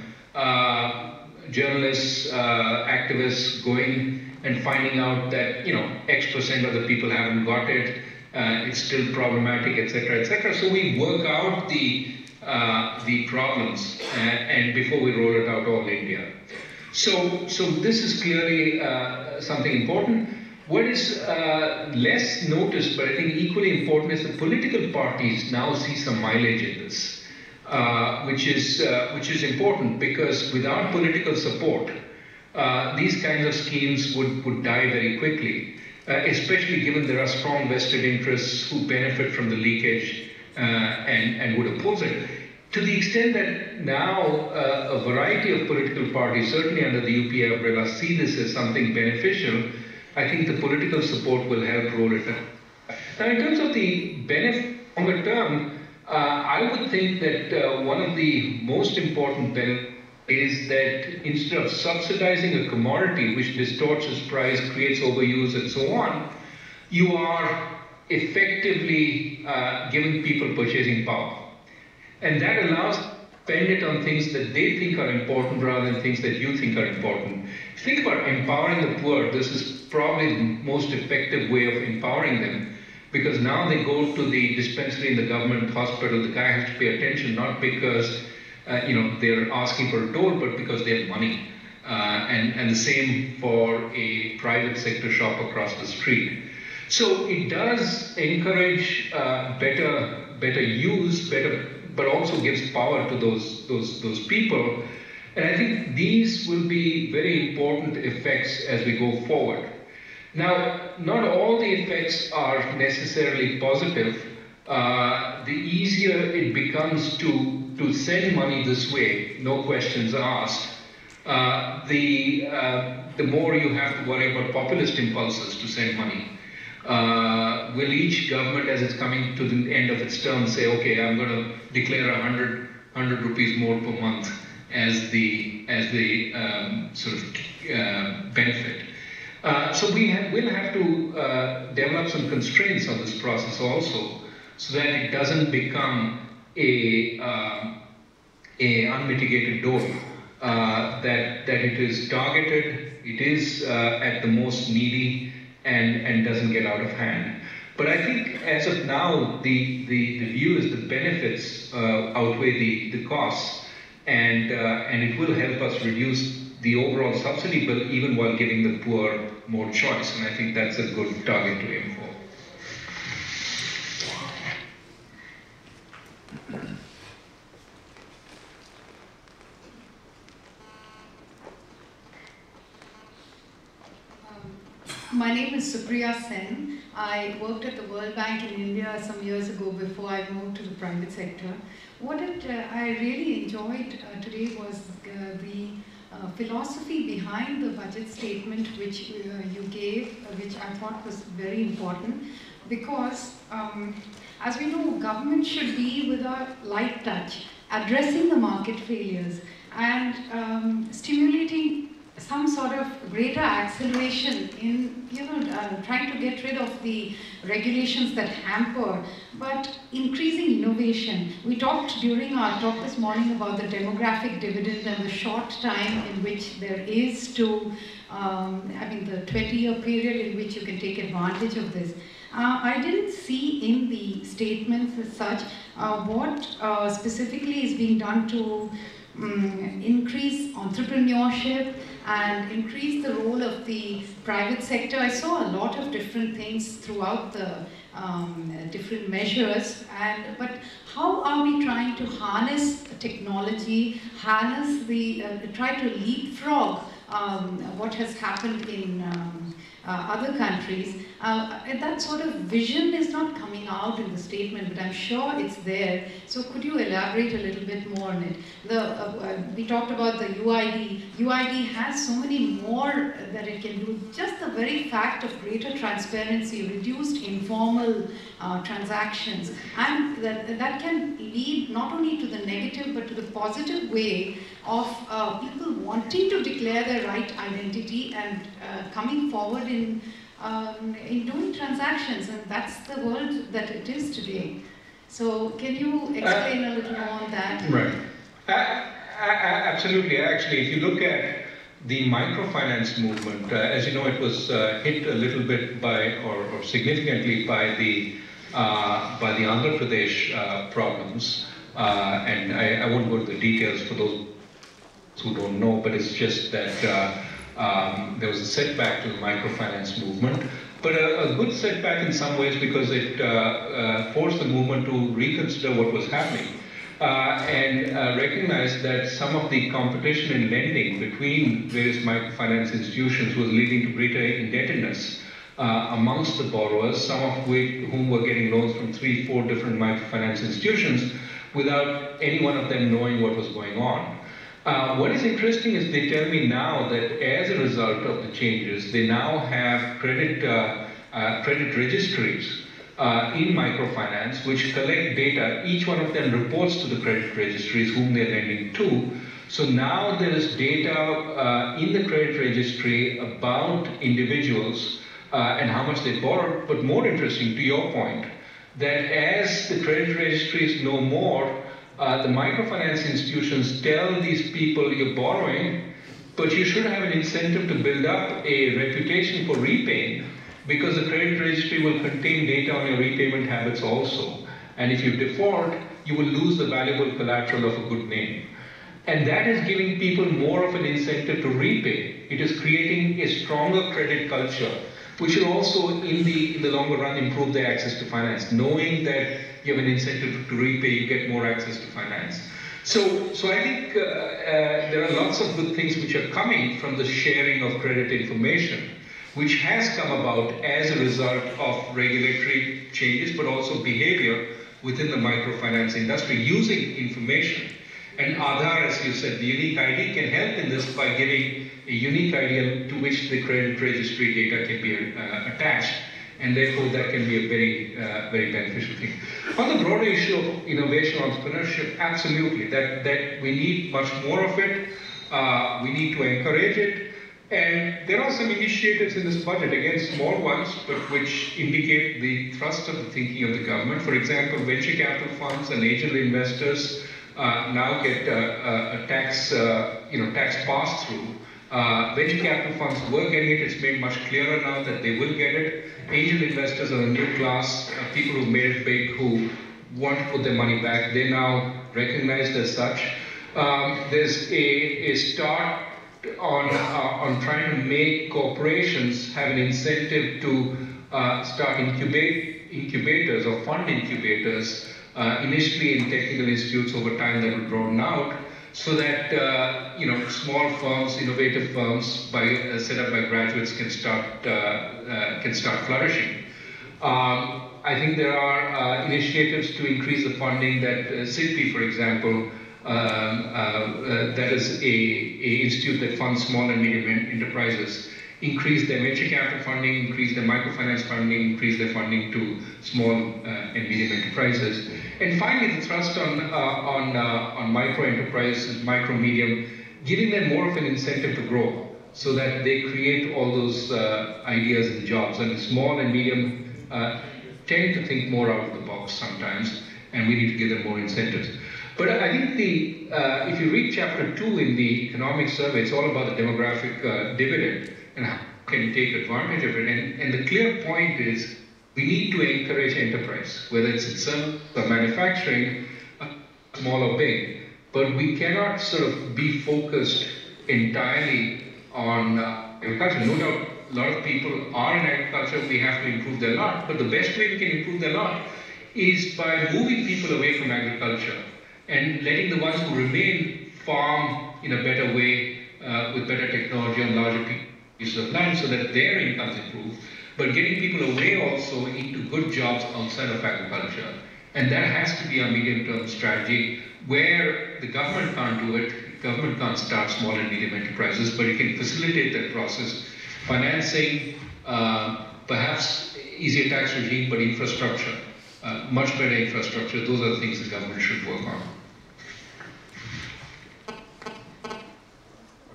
journalists, activists going and finding out that X% of the people haven't got it, it's still problematic, etc., etc. So we work out the problems and before we roll it out all India. So this is clearly something important. What is less noticed, but I think equally important, is the political parties now see some mileage in this, which is important, because without political support, these kinds of schemes would die very quickly, especially given there are strong vested interests who benefit from the leakage and would oppose it. To the extent that now a variety of political parties, certainly under the UPA umbrella, see this as something beneficial, I think the political support will help roll it out. Now, in terms of the benefit longer term, I would think that one of the most important benefits is that instead of subsidizing a commodity which distorts its price, creates overuse and so on, you are effectively giving people purchasing power. And that allows to spend it on things that they think are important rather than things that you think are important. Think about empowering the poor. This is probably the most effective way of empowering them, because now they go to the dispensary in the government hospital. The guy has to pay attention, not because they're asking for a toll, but because they have money. and the same for a private sector shop across the street. So it does encourage better use, but also gives power to those people. And I think these will be very important effects as we go forward. Now, not all the effects are necessarily positive. The easier it becomes to send money this way, no questions asked, the more you have to worry about populist impulses to send money. Will each government, as it's coming to the end of its term, say, okay, I'm going to declare 100 rupees more per month as the sort of benefit? So we'll have to develop some constraints on this process also, so that it doesn't become a unmitigated dole. That it is targeted, it is at the most needy, and doesn't get out of hand. But I think as of now, the view is the benefits outweigh the costs, and it will help us reduce the overall subsidy bill even while giving the poor more choice. And I think that's a good target to aim for. My name is Supriya Sen. I worked at the World Bank in India some years ago before I moved to the private sector. What I really enjoyed today was the philosophy behind the budget statement which you gave, which I thought was very important, because as we know, government should be with a light touch, addressing the market failures and stimulating some sort of greater acceleration in, trying to get rid of the regulations that hamper, but increasing innovation. We talked during our talk this morning about the demographic dividend and the short time in which there is to, the 20-year period in which you can take advantage of this. I didn't see in the statements as such what specifically is being done to increase entrepreneurship and increase the role of the private sector. I saw a lot of different things throughout the different measures, but how are we trying to harness technology, harness try to leapfrog what has happened in other countries? That sort of vision is not coming out in the statement, but I'm sure it's there. So could you elaborate a little bit more on it? We talked about the UID. UID has so many more that it can do. Just the very fact of greater transparency, reduced informal transactions, and that can lead not only to the negative but to the positive way of people wanting to declare their right identity and coming forward in doing transactions, and that's the world that it is today. So can you explain a little more on that? Right. Absolutely. Actually, if you look at the microfinance movement, as you know, it was hit a little bit by, or significantly by the Andhra Pradesh problems. And I won't go to the details for those who don't know, but it's just that there was a setback to the microfinance movement, but a good setback in some ways, because it forced the movement to reconsider what was happening and recognize that some of the competition in lending between various microfinance institutions was leading to greater indebtedness amongst the borrowers, some of whom were getting loans from 3-4 different microfinance institutions without any one of them knowing what was going on. What is interesting is they tell me now that as a result of the changes, they now have credit registries in microfinance which collect data. Each one of them reports to the credit registries whom they're lending to. So now there is data in the credit registry about individuals and how much they borrowed. But more interesting, to your point, that as the credit registries know more, the microfinance institutions tell these people, you're borrowing, but you should have an incentive to build up a reputation for repaying, because the credit registry will contain data on your repayment habits also. And if you default, you will lose the valuable collateral of a good name. And that is giving people more of an incentive to repay. It is creating a stronger credit culture, which will also, in the longer run, improve their access to finance. Knowing that you have an incentive to repay, you get more access to finance. So I think there are lots of good things which are coming from the sharing of credit information, which has come about as a result of regulatory changes, but also behavior within the microfinance industry using information. And Aadhaar, as you said, the unique ID can help in this by giving a unique ID to which the credit registry data can be attached, and therefore that can be a very, very beneficial thing. On the broader issue of innovation, entrepreneurship, absolutely, that we need much more of it. We need to encourage it. And there are some initiatives in this budget, again small ones, but which indicate the thrust of the thinking of the government. For example, venture capital funds and angel investors now get a tax, tax pass-through. Venture capital funds were getting it. It's made much clearer now that they will get it. Angel investors are a new class, people who made it big, who want to put their money back. They're now recognized as such. There's a start on trying to make corporations have an incentive to start incubators or fund incubators, initially in technical institutes, over time that will broaden out, so that small firms, innovative firms, set up by graduates, can start flourishing. I think there are initiatives to increase the funding that SIDBI, for example, that is a institute that funds small and medium enterprises, increase their venture capital funding, increase their microfinance funding, increase their funding to small and medium enterprises. And finally, the thrust on micro enterprises, micro medium, giving them more of an incentive to grow, so that they create all those ideas and jobs. And the small and medium tend to think more out of the box sometimes, and we need to give them more incentives. But I think if you read chapter 2 in the economic survey, it's all about the demographic dividend and how can you take advantage of it. And the clear point is we need to encourage enterprise, whether it's in service or manufacturing, small or big. But we cannot sort of be focused entirely on agriculture. No doubt a lot of people are in agriculture, we have to improve their lot. But the best way we can improve their lot is by moving people away from agriculture and letting the ones who remain farm in a better way, with better technology on larger pieces of land, so that their incomes improve, but getting people away also into good jobs outside of agriculture. And that has to be our medium-term strategy, where the government can't do it. Government can't start small and medium enterprises, but it can facilitate that process. Financing, perhaps easier tax regime, but infrastructure, much better infrastructure, those are the things the government should work on.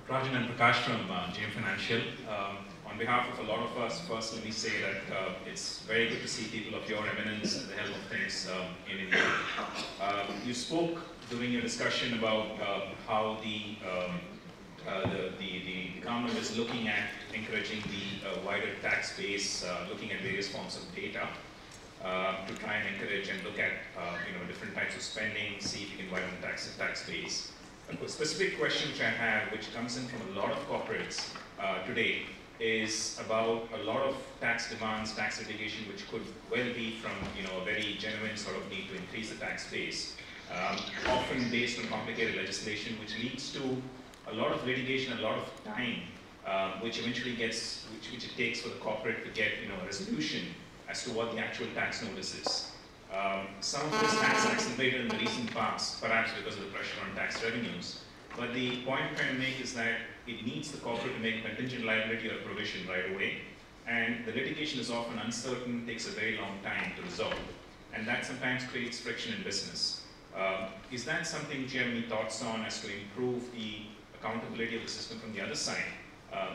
Rajan and Prakash from GM Financial. On behalf of a lot of us, first let me say that it's very good to see people of your eminence at the helm of things in India. You spoke during your discussion about how the government is looking at encouraging the wider tax base, looking at various forms of data to try and encourage and look at different types of spending, see if you can widen the tax base. A specific question which I have, which comes in from a lot of corporates today, is about a lot of tax demands, tax litigation, which could well be from a very genuine sort of need to increase the tax base, often based on complicated legislation, which leads to a lot of litigation, a lot of time, which eventually gets, which it takes for the corporate to get a resolution as to what the actual tax notice is. Some of this tax accelerated in the recent past, perhaps because of the pressure on tax revenues. But the point I'm trying to make is that it needs the corporate to make contingent liability or a provision right away. And the litigation is often uncertain, takes a very long time to resolve. And that sometimes creates friction in business. Is that something which you have any thoughts on as to improve the accountability of the system from the other side,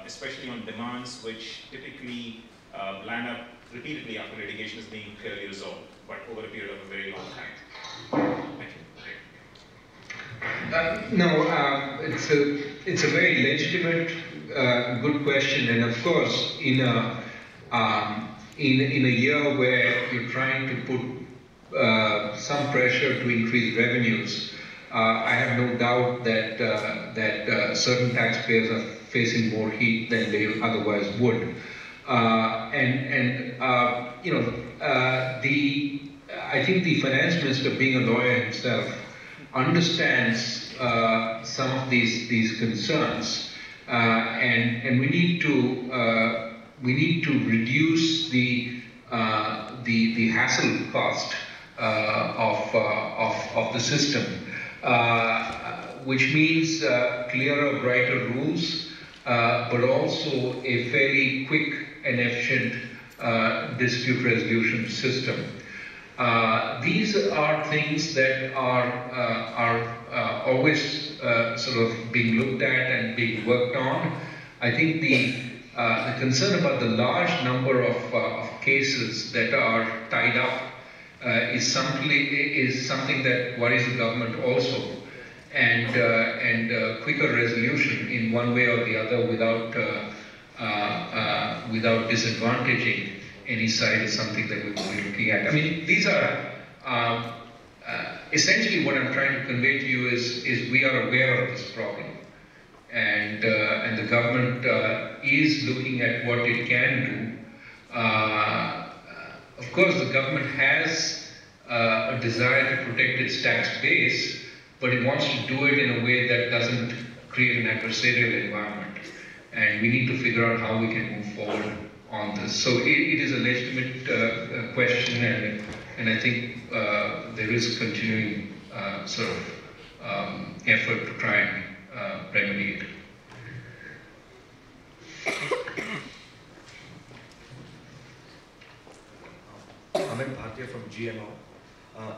especially on demands which typically land up repeatedly after litigation is being clearly resolved, but over a period of a very long time? Thank you. No, it's a very legitimate, good question, and of course, in a year where you're trying to put some pressure to increase revenues, I have no doubt that certain taxpayers are facing more heat than they otherwise would. I think the finance minister, being a lawyer himself, understands some of these concerns, and we need to reduce the hassle cost of the system, which means clearer, brighter rules, but also a fairly quick and efficient dispute resolution system. These are things that are always sort of being looked at and being worked on. I think the concern about the large number of cases that are tied up is something that worries the government also, and quicker resolution in one way or the other without disadvantaging any side is something that we will be looking at. I mean, these are essentially what I'm trying to convey to you is we are aware of this problem, and the government is looking at what it can do. Of course, the government has a desire to protect its tax base, but it wants to do it in a way that doesn't create an adversarial environment. And we need to figure out how we can move forward on this. So it is a legitimate question, and I think there is continuing sort of effort to try and remedy it. Amit Bhatia from GMO.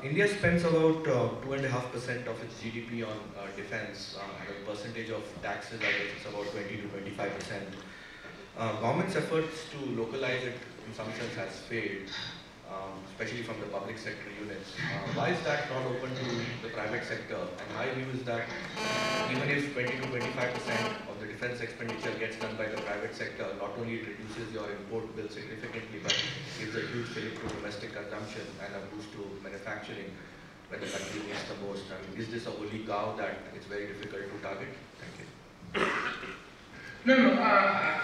India spends about 2.5% of its GDP on defense, and a percentage of taxes, I guess it's about 20 to 25%. Government's efforts to localize it in some sense has failed, especially from the public sector units. Why is that not open to the private sector? And my view is that even if 20 to 25% of the defense expenditure gets done by the private sector, not only it reduces your import bill significantly, but gives a huge fillip to domestic consumption and a boost to manufacturing when the country needs the most. I mean, is this a holy cow that it's very difficult to target? Thank you. No.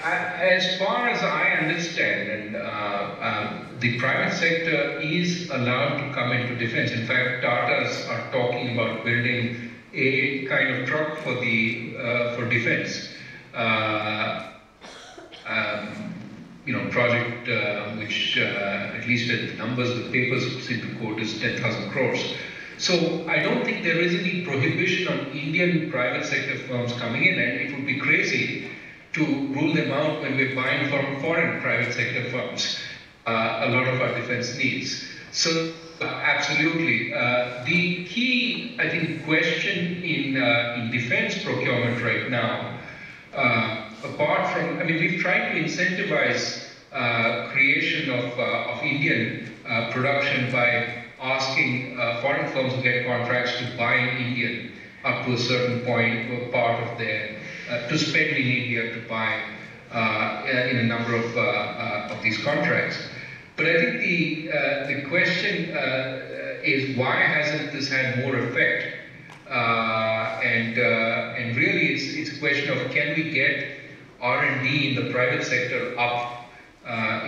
As far as I understand, and the private sector is allowed to come into defense. In fact, Tatas are talking about building a kind of truck for defense. Project which, at least at the numbers the papers seem to quote, is 10,000 crores. So I don't think there is any prohibition on Indian private sector firms coming in, and it would be crazy to rule them out when we're buying from foreign private sector firms a lot of our defense needs. So absolutely. The key, I think, question in defense procurement right now, apart from, I mean, we've tried to incentivize creation of Indian production by asking foreign firms to get contracts to buy Indian up to a certain point, or part of their to spend in India to buy in a number of these contracts. But I think the question is, why hasn't this had more effect? And really, it's a question of, can we get R&D in the private sector up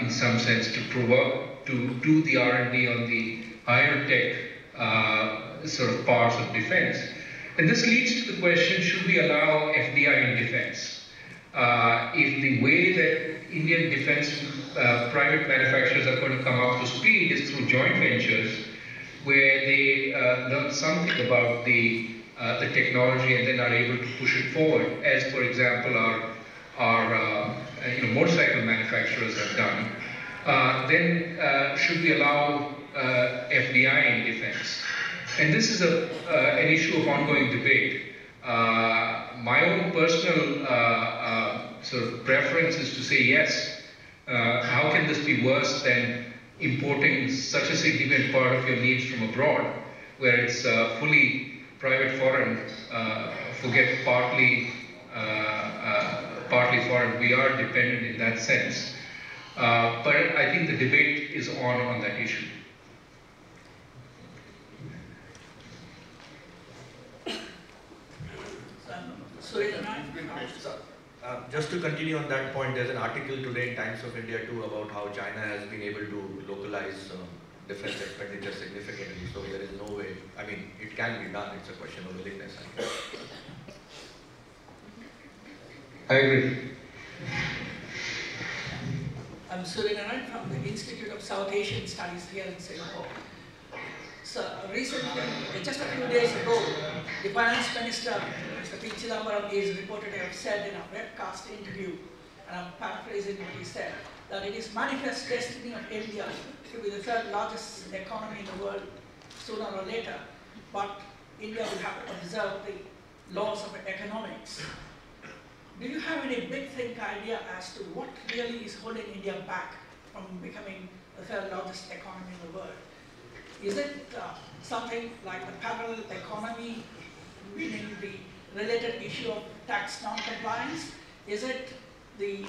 in some sense to do the R&D on the higher tech sort of parts of defense. And this leads to the question, should we allow FDI in defense? If the way that Indian defense private manufacturers are going to come up to speed is through joint ventures, where they learn something about the technology and then are able to push it forward, as for example our motorcycle manufacturers have done, then should we allow FDI in defense? And this is an issue of ongoing debate. My own personal sort of preference is to say yes. How can this be worse than importing such a significant part of your needs from abroad, where it's fully private foreign, forget partly foreign. We are dependent in that sense. But I think the debate is on that issue. just to continue on that point, there's an article today in Times of India too about how China has been able to localize defense expenditure significantly. So there is no way, I mean, it can be done, it's a question of willingness. I agree. I'm Surinaran from the Institute of South Asian Studies here in Singapore. So recently, just a few days ago, the Finance Minister, Mr. P. Chidambaram, is reported to have said in a webcast interview, and I'm paraphrasing what he said, that it is manifest destiny of India to be the third largest economy in the world sooner or later, but India will have to observe the laws of economics. Do you have any big think idea as to what really is holding India back from becoming the third largest economy in the world? Is it something like the parallel economy, meaning the related issue of tax non-compliance? Is it the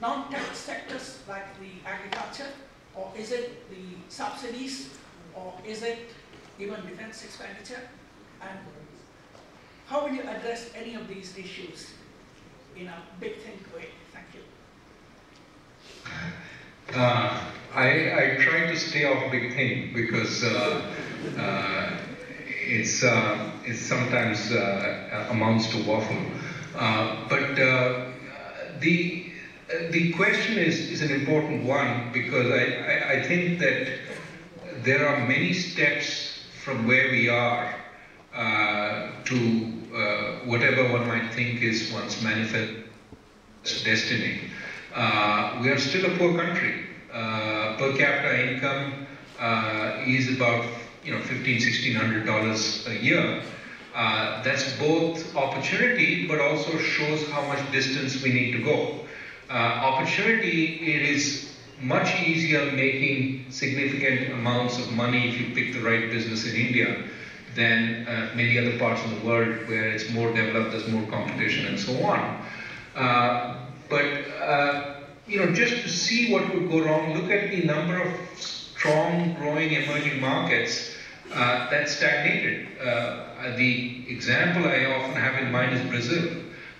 non-tax sectors like the agriculture? Or is it the subsidies? Or is it even defense expenditure? And how will you address any of these issues in a big think way? Thank you. I try to stay off big thing because it sometimes amounts to waffle. But the question is an important one because I think that there are many steps from where we are to whatever one might think is one's manifest destiny. We are still a poor country. Per capita income is about $1,500–1,600 a year. That's both opportunity, but also shows how much distance we need to go. Opportunity, it is much easier making significant amounts of money if you pick the right business in India than many other parts of the world where it's more developed, there's more competition and so on. Just to see what would go wrong, look at the number of strong, growing, emerging markets that stagnated. The example I often have in mind is Brazil,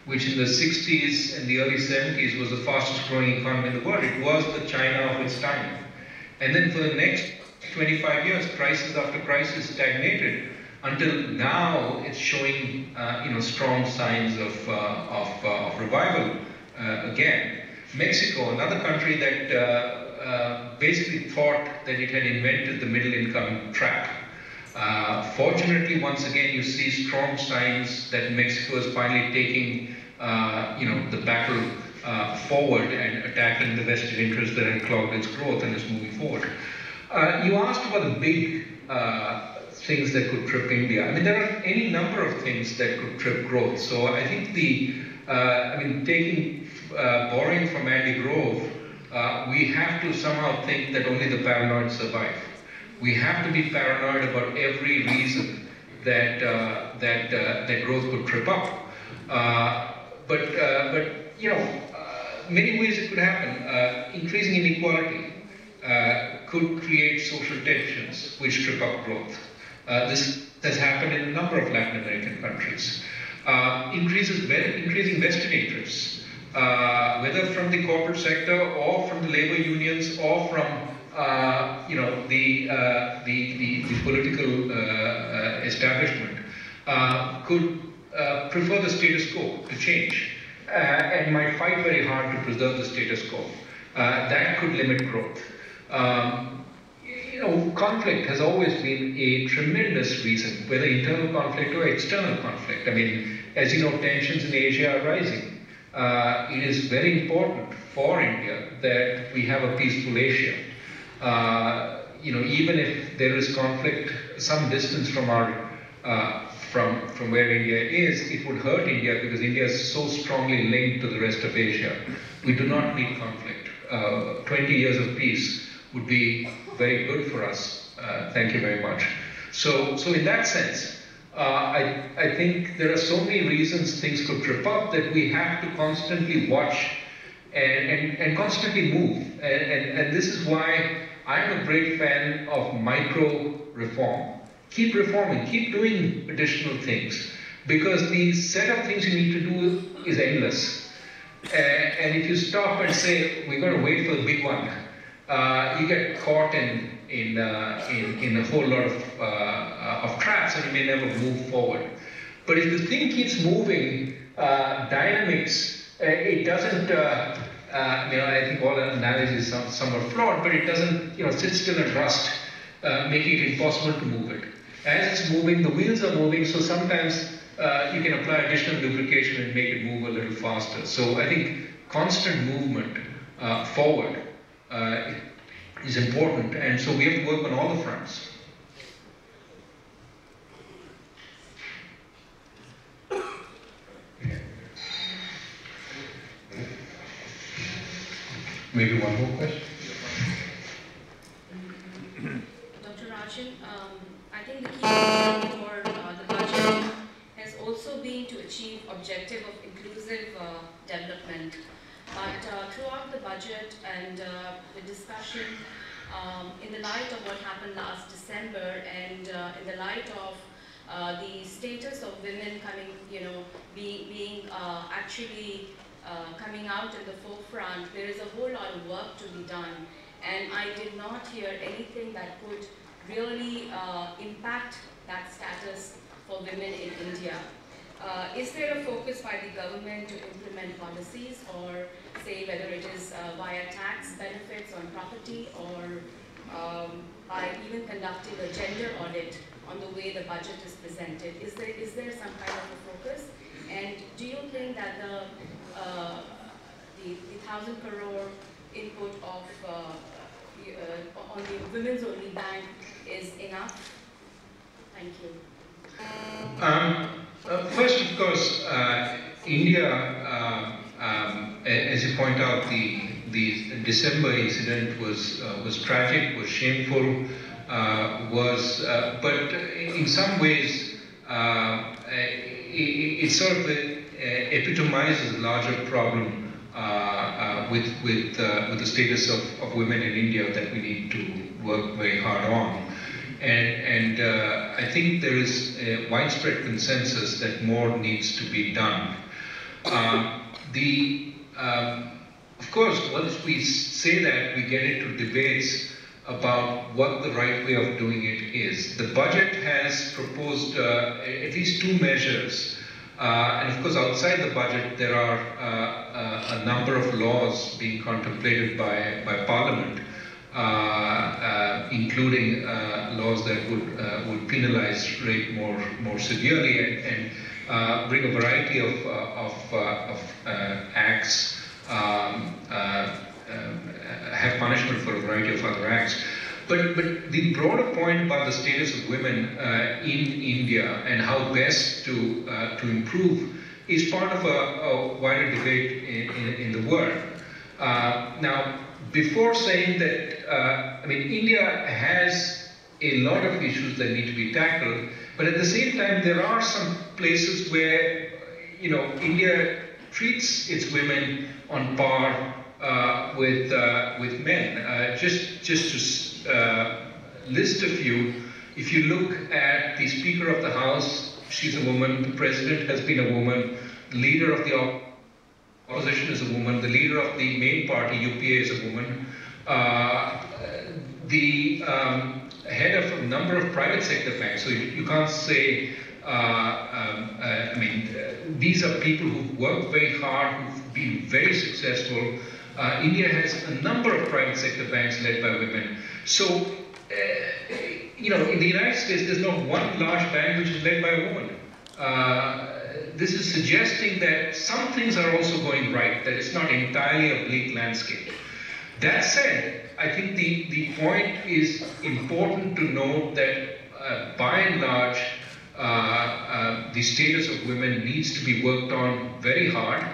which in the 60s and the early 70s was the fastest growing economy in the world. It was the China of its time. And then for the next 25 years, crisis after crisis stagnated until now it's showing strong signs of revival again. Mexico, another country that basically thought that it had invented the middle income trap. Fortunately, once again, you see strong signs that Mexico is finally taking the battle forward and attacking the vested interests that had clogged its growth and is moving forward. You asked about the big things that could trip India. I mean, there are any number of things that could trip growth. So I think borrowing from Andy Grove, we have to somehow think that only the paranoid survive. We have to be paranoid about every reason that growth could trip up. Many ways it could happen. Increasing inequality could create social tensions which trip up growth. This has happened in a number of Latin American countries. Increasing vested interests, whether from the corporate sector or from the labor unions or from the political establishment, could prefer the status quo to change and might fight very hard to preserve the status quo. That could limit growth. Conflict has always been a tremendous reason, whether internal conflict or external conflict. I mean, as you know, tensions in Asia are rising. It is very important for India that we have a peaceful Asia. Even if there is conflict some distance from from where India is, it would hurt India because India is so strongly linked to the rest of Asia. We do not need conflict. 20 years of peace would be very good for us. Thank you very much. So in that sense, I think there are so many reasons things could trip up that we have to constantly watch and constantly move. And this is why I'm a great fan of micro reform. Keep reforming, keep doing additional things, because the set of things you need to do is endless. And if you stop and say, we're going to wait for the big one, you get caught in a whole lot of traps, and you may never move forward. But if the thing keeps moving, dynamics, it doesn't, I think all analysis is somewhat flawed, but it doesn't, sit still and rust, making it impossible to move it. As it's moving, the wheels are moving, so sometimes you can apply additional lubrication and make it move a little faster. So I think constant movement forward is important, and so we have to work on all the fronts. Maybe one more question? Dr. Rajan, I think the key for the budget has also been to achieve objective of inclusive development. But throughout the budget and the discussion, in the light of what happened last December and in the light of the status of women coming, being actually coming out in the forefront, there is a whole lot of work to be done. And I did not hear anything that could really impact that status for women in India. Is there a focus by the government to implement policies, or say whether it is via tax benefits on property, or by even conducting a gender audit on the way the budget is presented? Is there some kind of a focus? And do you think that the 1,000 crore input of on the women's only bank is enough? Thank you. First, of course, India, as you point out, the December incident was tragic, was shameful, but in some ways it sort of epitomizes a larger problem with the status of women in India that we need to work very hard on. And I think there is a widespread consensus that more needs to be done. Of course, once we say that, we get into debates about what the right way of doing it is. The budget has proposed at least two measures. And of course, outside the budget, there are a number of laws being contemplated by Parliament, including laws that would penalize rape more severely and bring a variety of acts, have punishment for a variety of other acts. But the broader point about the status of women in India and how best to improve is part of a wider debate in the world. Now, before saying that, India has a lot of issues that need to be tackled, but at the same time, there are some places where, India treats its women on par with men. Just to list a few, if you look at the Speaker of the House, she's a woman, the President has been a woman, the Leader of the Opposition is a woman, the Leader of the main party, UPA, is a woman, the head of a number of private sector banks, so you can't say, these are people who've worked very hard, who've been very successful. India has a number of private sector banks led by women. So, in the United States, there's not one large bank which is led by a woman. This is suggesting that some things are also going right, that it's not entirely a bleak landscape. That said, I think the point is important to note that by and large, the status of women needs to be worked on very hard,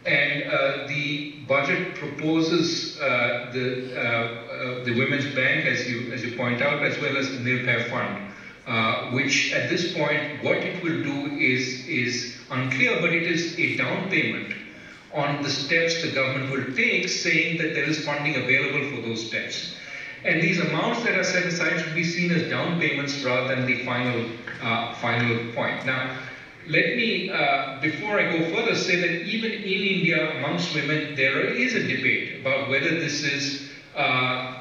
and the budget proposes the Women's Bank, as you point out, as well as the Nirbhaya Fund, which at this point, what it will do is unclear, but it is a down payment on the steps the government will take, saying that there is funding available for those steps. And these amounts that are set aside should be seen as down payments rather than the final point. Now, Let me, before I go further, say that even in India, amongst women, there is a debate about whether this is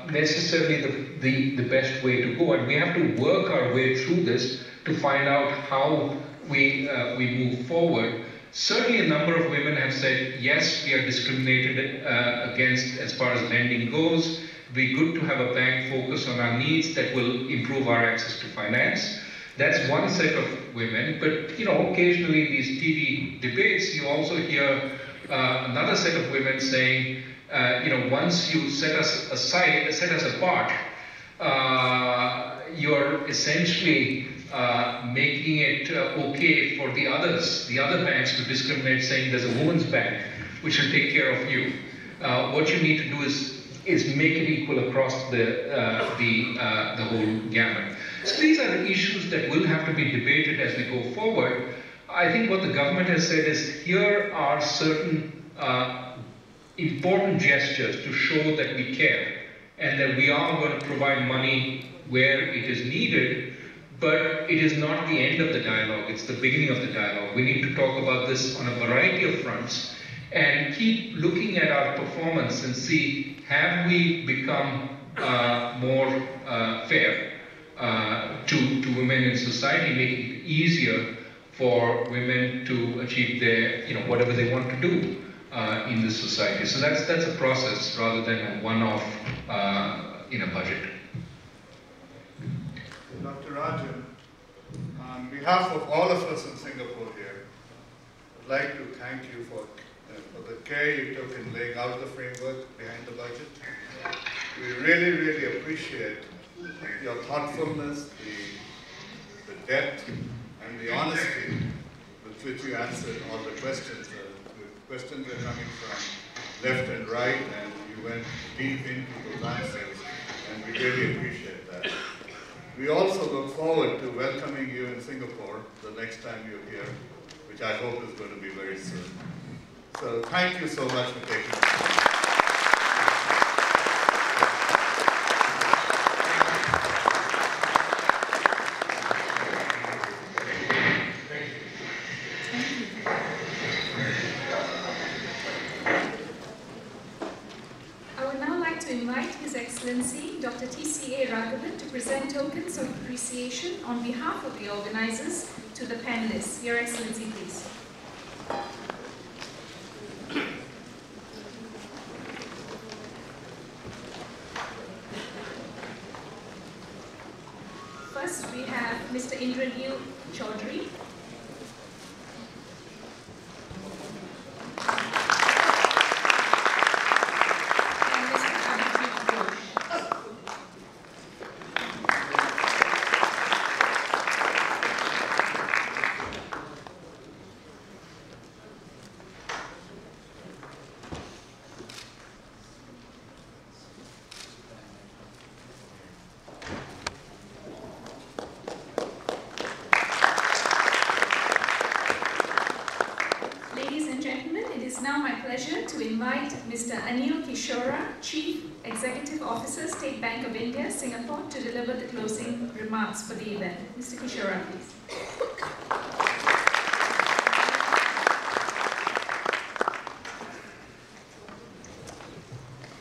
necessarily the best way to go, and we have to work our way through this to find out how we move forward. Certainly a number of women have said, yes, we are discriminated against as far as lending goes. It'd be good to have a bank focus on our needs that will improve our access to finance. That's one set of women, but occasionally in these TV debates, you also hear another set of women saying, once you set us aside, set us apart, you're essentially making it okay for the other banks to discriminate, saying there's a woman's bank which will take care of you. What you need to do is make it equal across the whole gamut. So these are issues that will have to be debated as we go forward. I think what the government has said is here are certain important gestures to show that we care and that we are going to provide money where it is needed, but it is not the end of the dialogue, it's the beginning of the dialogue. We need to talk about this on a variety of fronts and keep looking at our performance and see, have we become more fair to women in society, making it easier for women to achieve their, whatever they want to do in this society. So that's a process rather than a one-off in a budget. Dr. Rajan, on behalf of all of us in Singapore here, I'd like to thank you for the care you took in laying out the framework behind the budget. We really, really appreciate your thoughtfulness, the depth, and the honesty with which you answered all the questions. The questions are coming from left and right, and you went deep into those answers, and we really appreciate that. We also look forward to welcoming you in Singapore the next time you're here, which I hope is going to be very soon. So thank you so much for taking the time. Dr. T.C.A. Raghavan to present tokens of appreciation on behalf of the organizers to the panelists. Your Excellency, please. First, we have Mr. Indraneil Chaudhary. Mr. Anil Kishora, Chief Executive Officer, State Bank of India, Singapore, to deliver the closing remarks for the event. Mr. Kishora, please.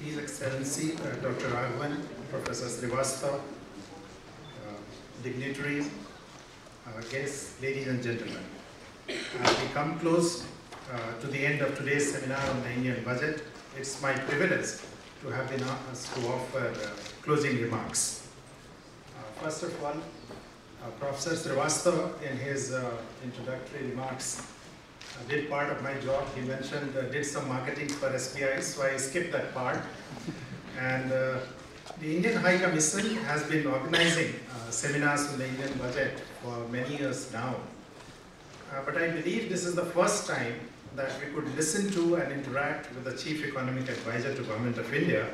His Excellency, Dr. Raghavan, Professor Srivastava, dignitaries, guests, ladies and gentlemen. As we come close to the end of today's seminar on the Indian budget, it's my privilege to have been asked to offer closing remarks. First of all, Professor Srivastava, in his introductory remarks, did part of my job. He mentioned, did some marketing for SBI, so I skipped that part. And the Indian High Commission has been organizing seminars on the Indian budget for many years now. But I believe this is the first time that we could listen to and interact with the Chief Economic Advisor to Government of India.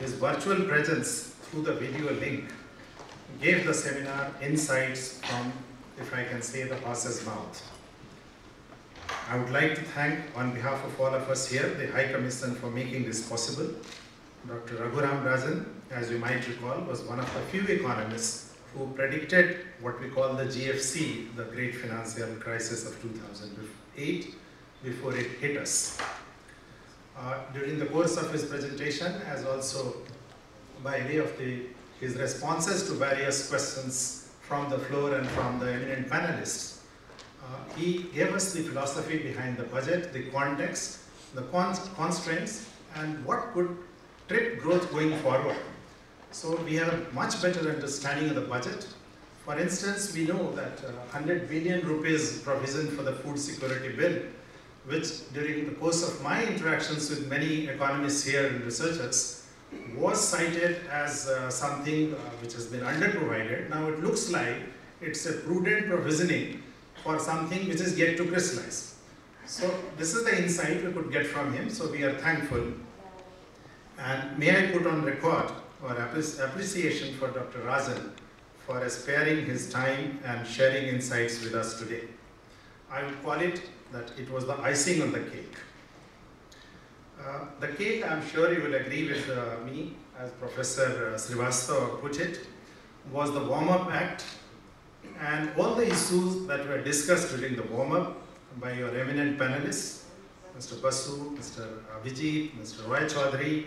His virtual presence through the video link gave the seminar insights from, if I can say, the horse's mouth. I would like to thank, on behalf of all of us here, the High Commission for making this possible. Dr. Raghuram Rajan, as you might recall, was one of the few economists who predicted what we call the GFC, the Great Financial Crisis of 2008, before it hit us. During the course of his presentation, as also by way of his responses to various questions from the floor and from the eminent panelists, he gave us the philosophy behind the budget, the context, the constraints, and what could trip growth going forward. So we have a much better understanding of the budget. For instance, we know that 100 billion rupees provision for the food security bill, which during the course of my interactions with many economists here and researchers was cited as something which has been underprovided. Now it looks like it's a prudent provisioning for something which is yet to crystallize. So this is the insight we could get from him, so we are thankful. And may I put on record our appreciation for Dr. Rajan for sparing his time and sharing insights with us today. I would call it that it was the icing on the cake. The cake, I'm sure you will agree with me, as Professor Srivastava put it, was the warm-up act, and all the issues that were discussed during the warm-up by your eminent panelists, Mr. Basu, Mr. Abhijit, Mr. Roy Chaudhary,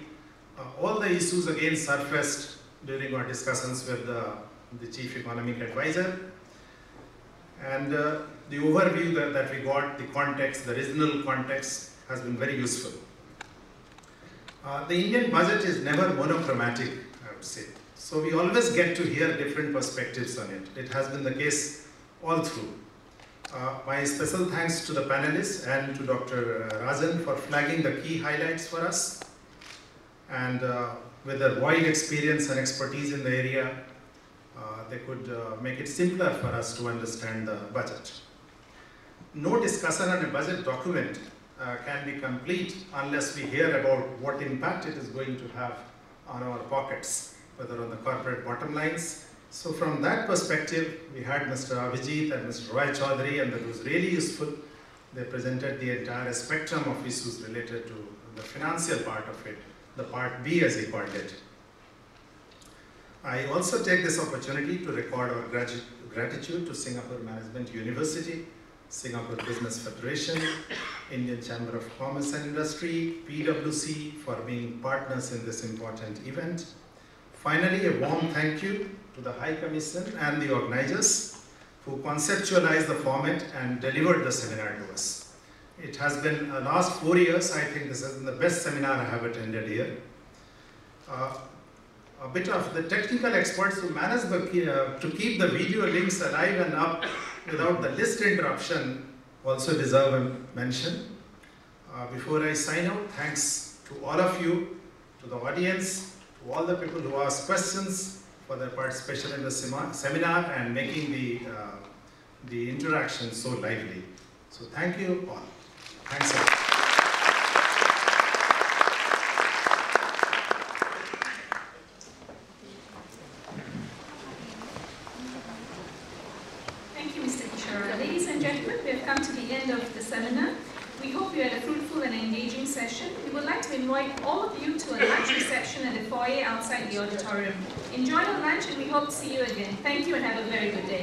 all the issues again surfaced during our discussions with the Chief Economic Advisor. And the overview that we got, the context, the regional context, has been very useful. The Indian budget is never monochromatic, I would say. So we always get to hear different perspectives on it. It has been the case all through. My special thanks to the panelists and to Dr. Rajan for flagging the key highlights for us. And with their wide experience and expertise in the area, they could make it simpler for us to understand the budget. No discussion on a budget document can be complete unless we hear about what impact it is going to have on our pockets, whether on the corporate bottom lines. So from that perspective, we had Mr. Abhijit and Mr. Roy Chaudhary, and that was really useful. They presented the entire spectrum of issues related to the financial part of it, the Part B as he called it. I also take this opportunity to record our gratitude to Singapore Management University, Singapore Business Federation, Indian Chamber of Commerce and Industry, PwC for being partners in this important event. Finally, a warm thank you to the High Commission and the organizers who conceptualized the format and delivered the seminar to us. It has been last 4 years, I think this has been the best seminar I have attended here. A bit of the technical experts who managed to keep the video links alive and up without the least interruption also deserve a mention. Before I sign out, thanks to all of you, to the audience, to all the people who asked questions for their participation in the seminar and making the interaction so lively. So thank you all. Thanks a lot. Thank you, Mr. Kishore. Ladies and gentlemen, we have come to the end of the seminar. We hope you had a fruitful and engaging session. We would like to invite all of you to a lunch reception at the foyer outside the auditorium. Enjoy your lunch and we hope to see you again. Thank you and have a very good day.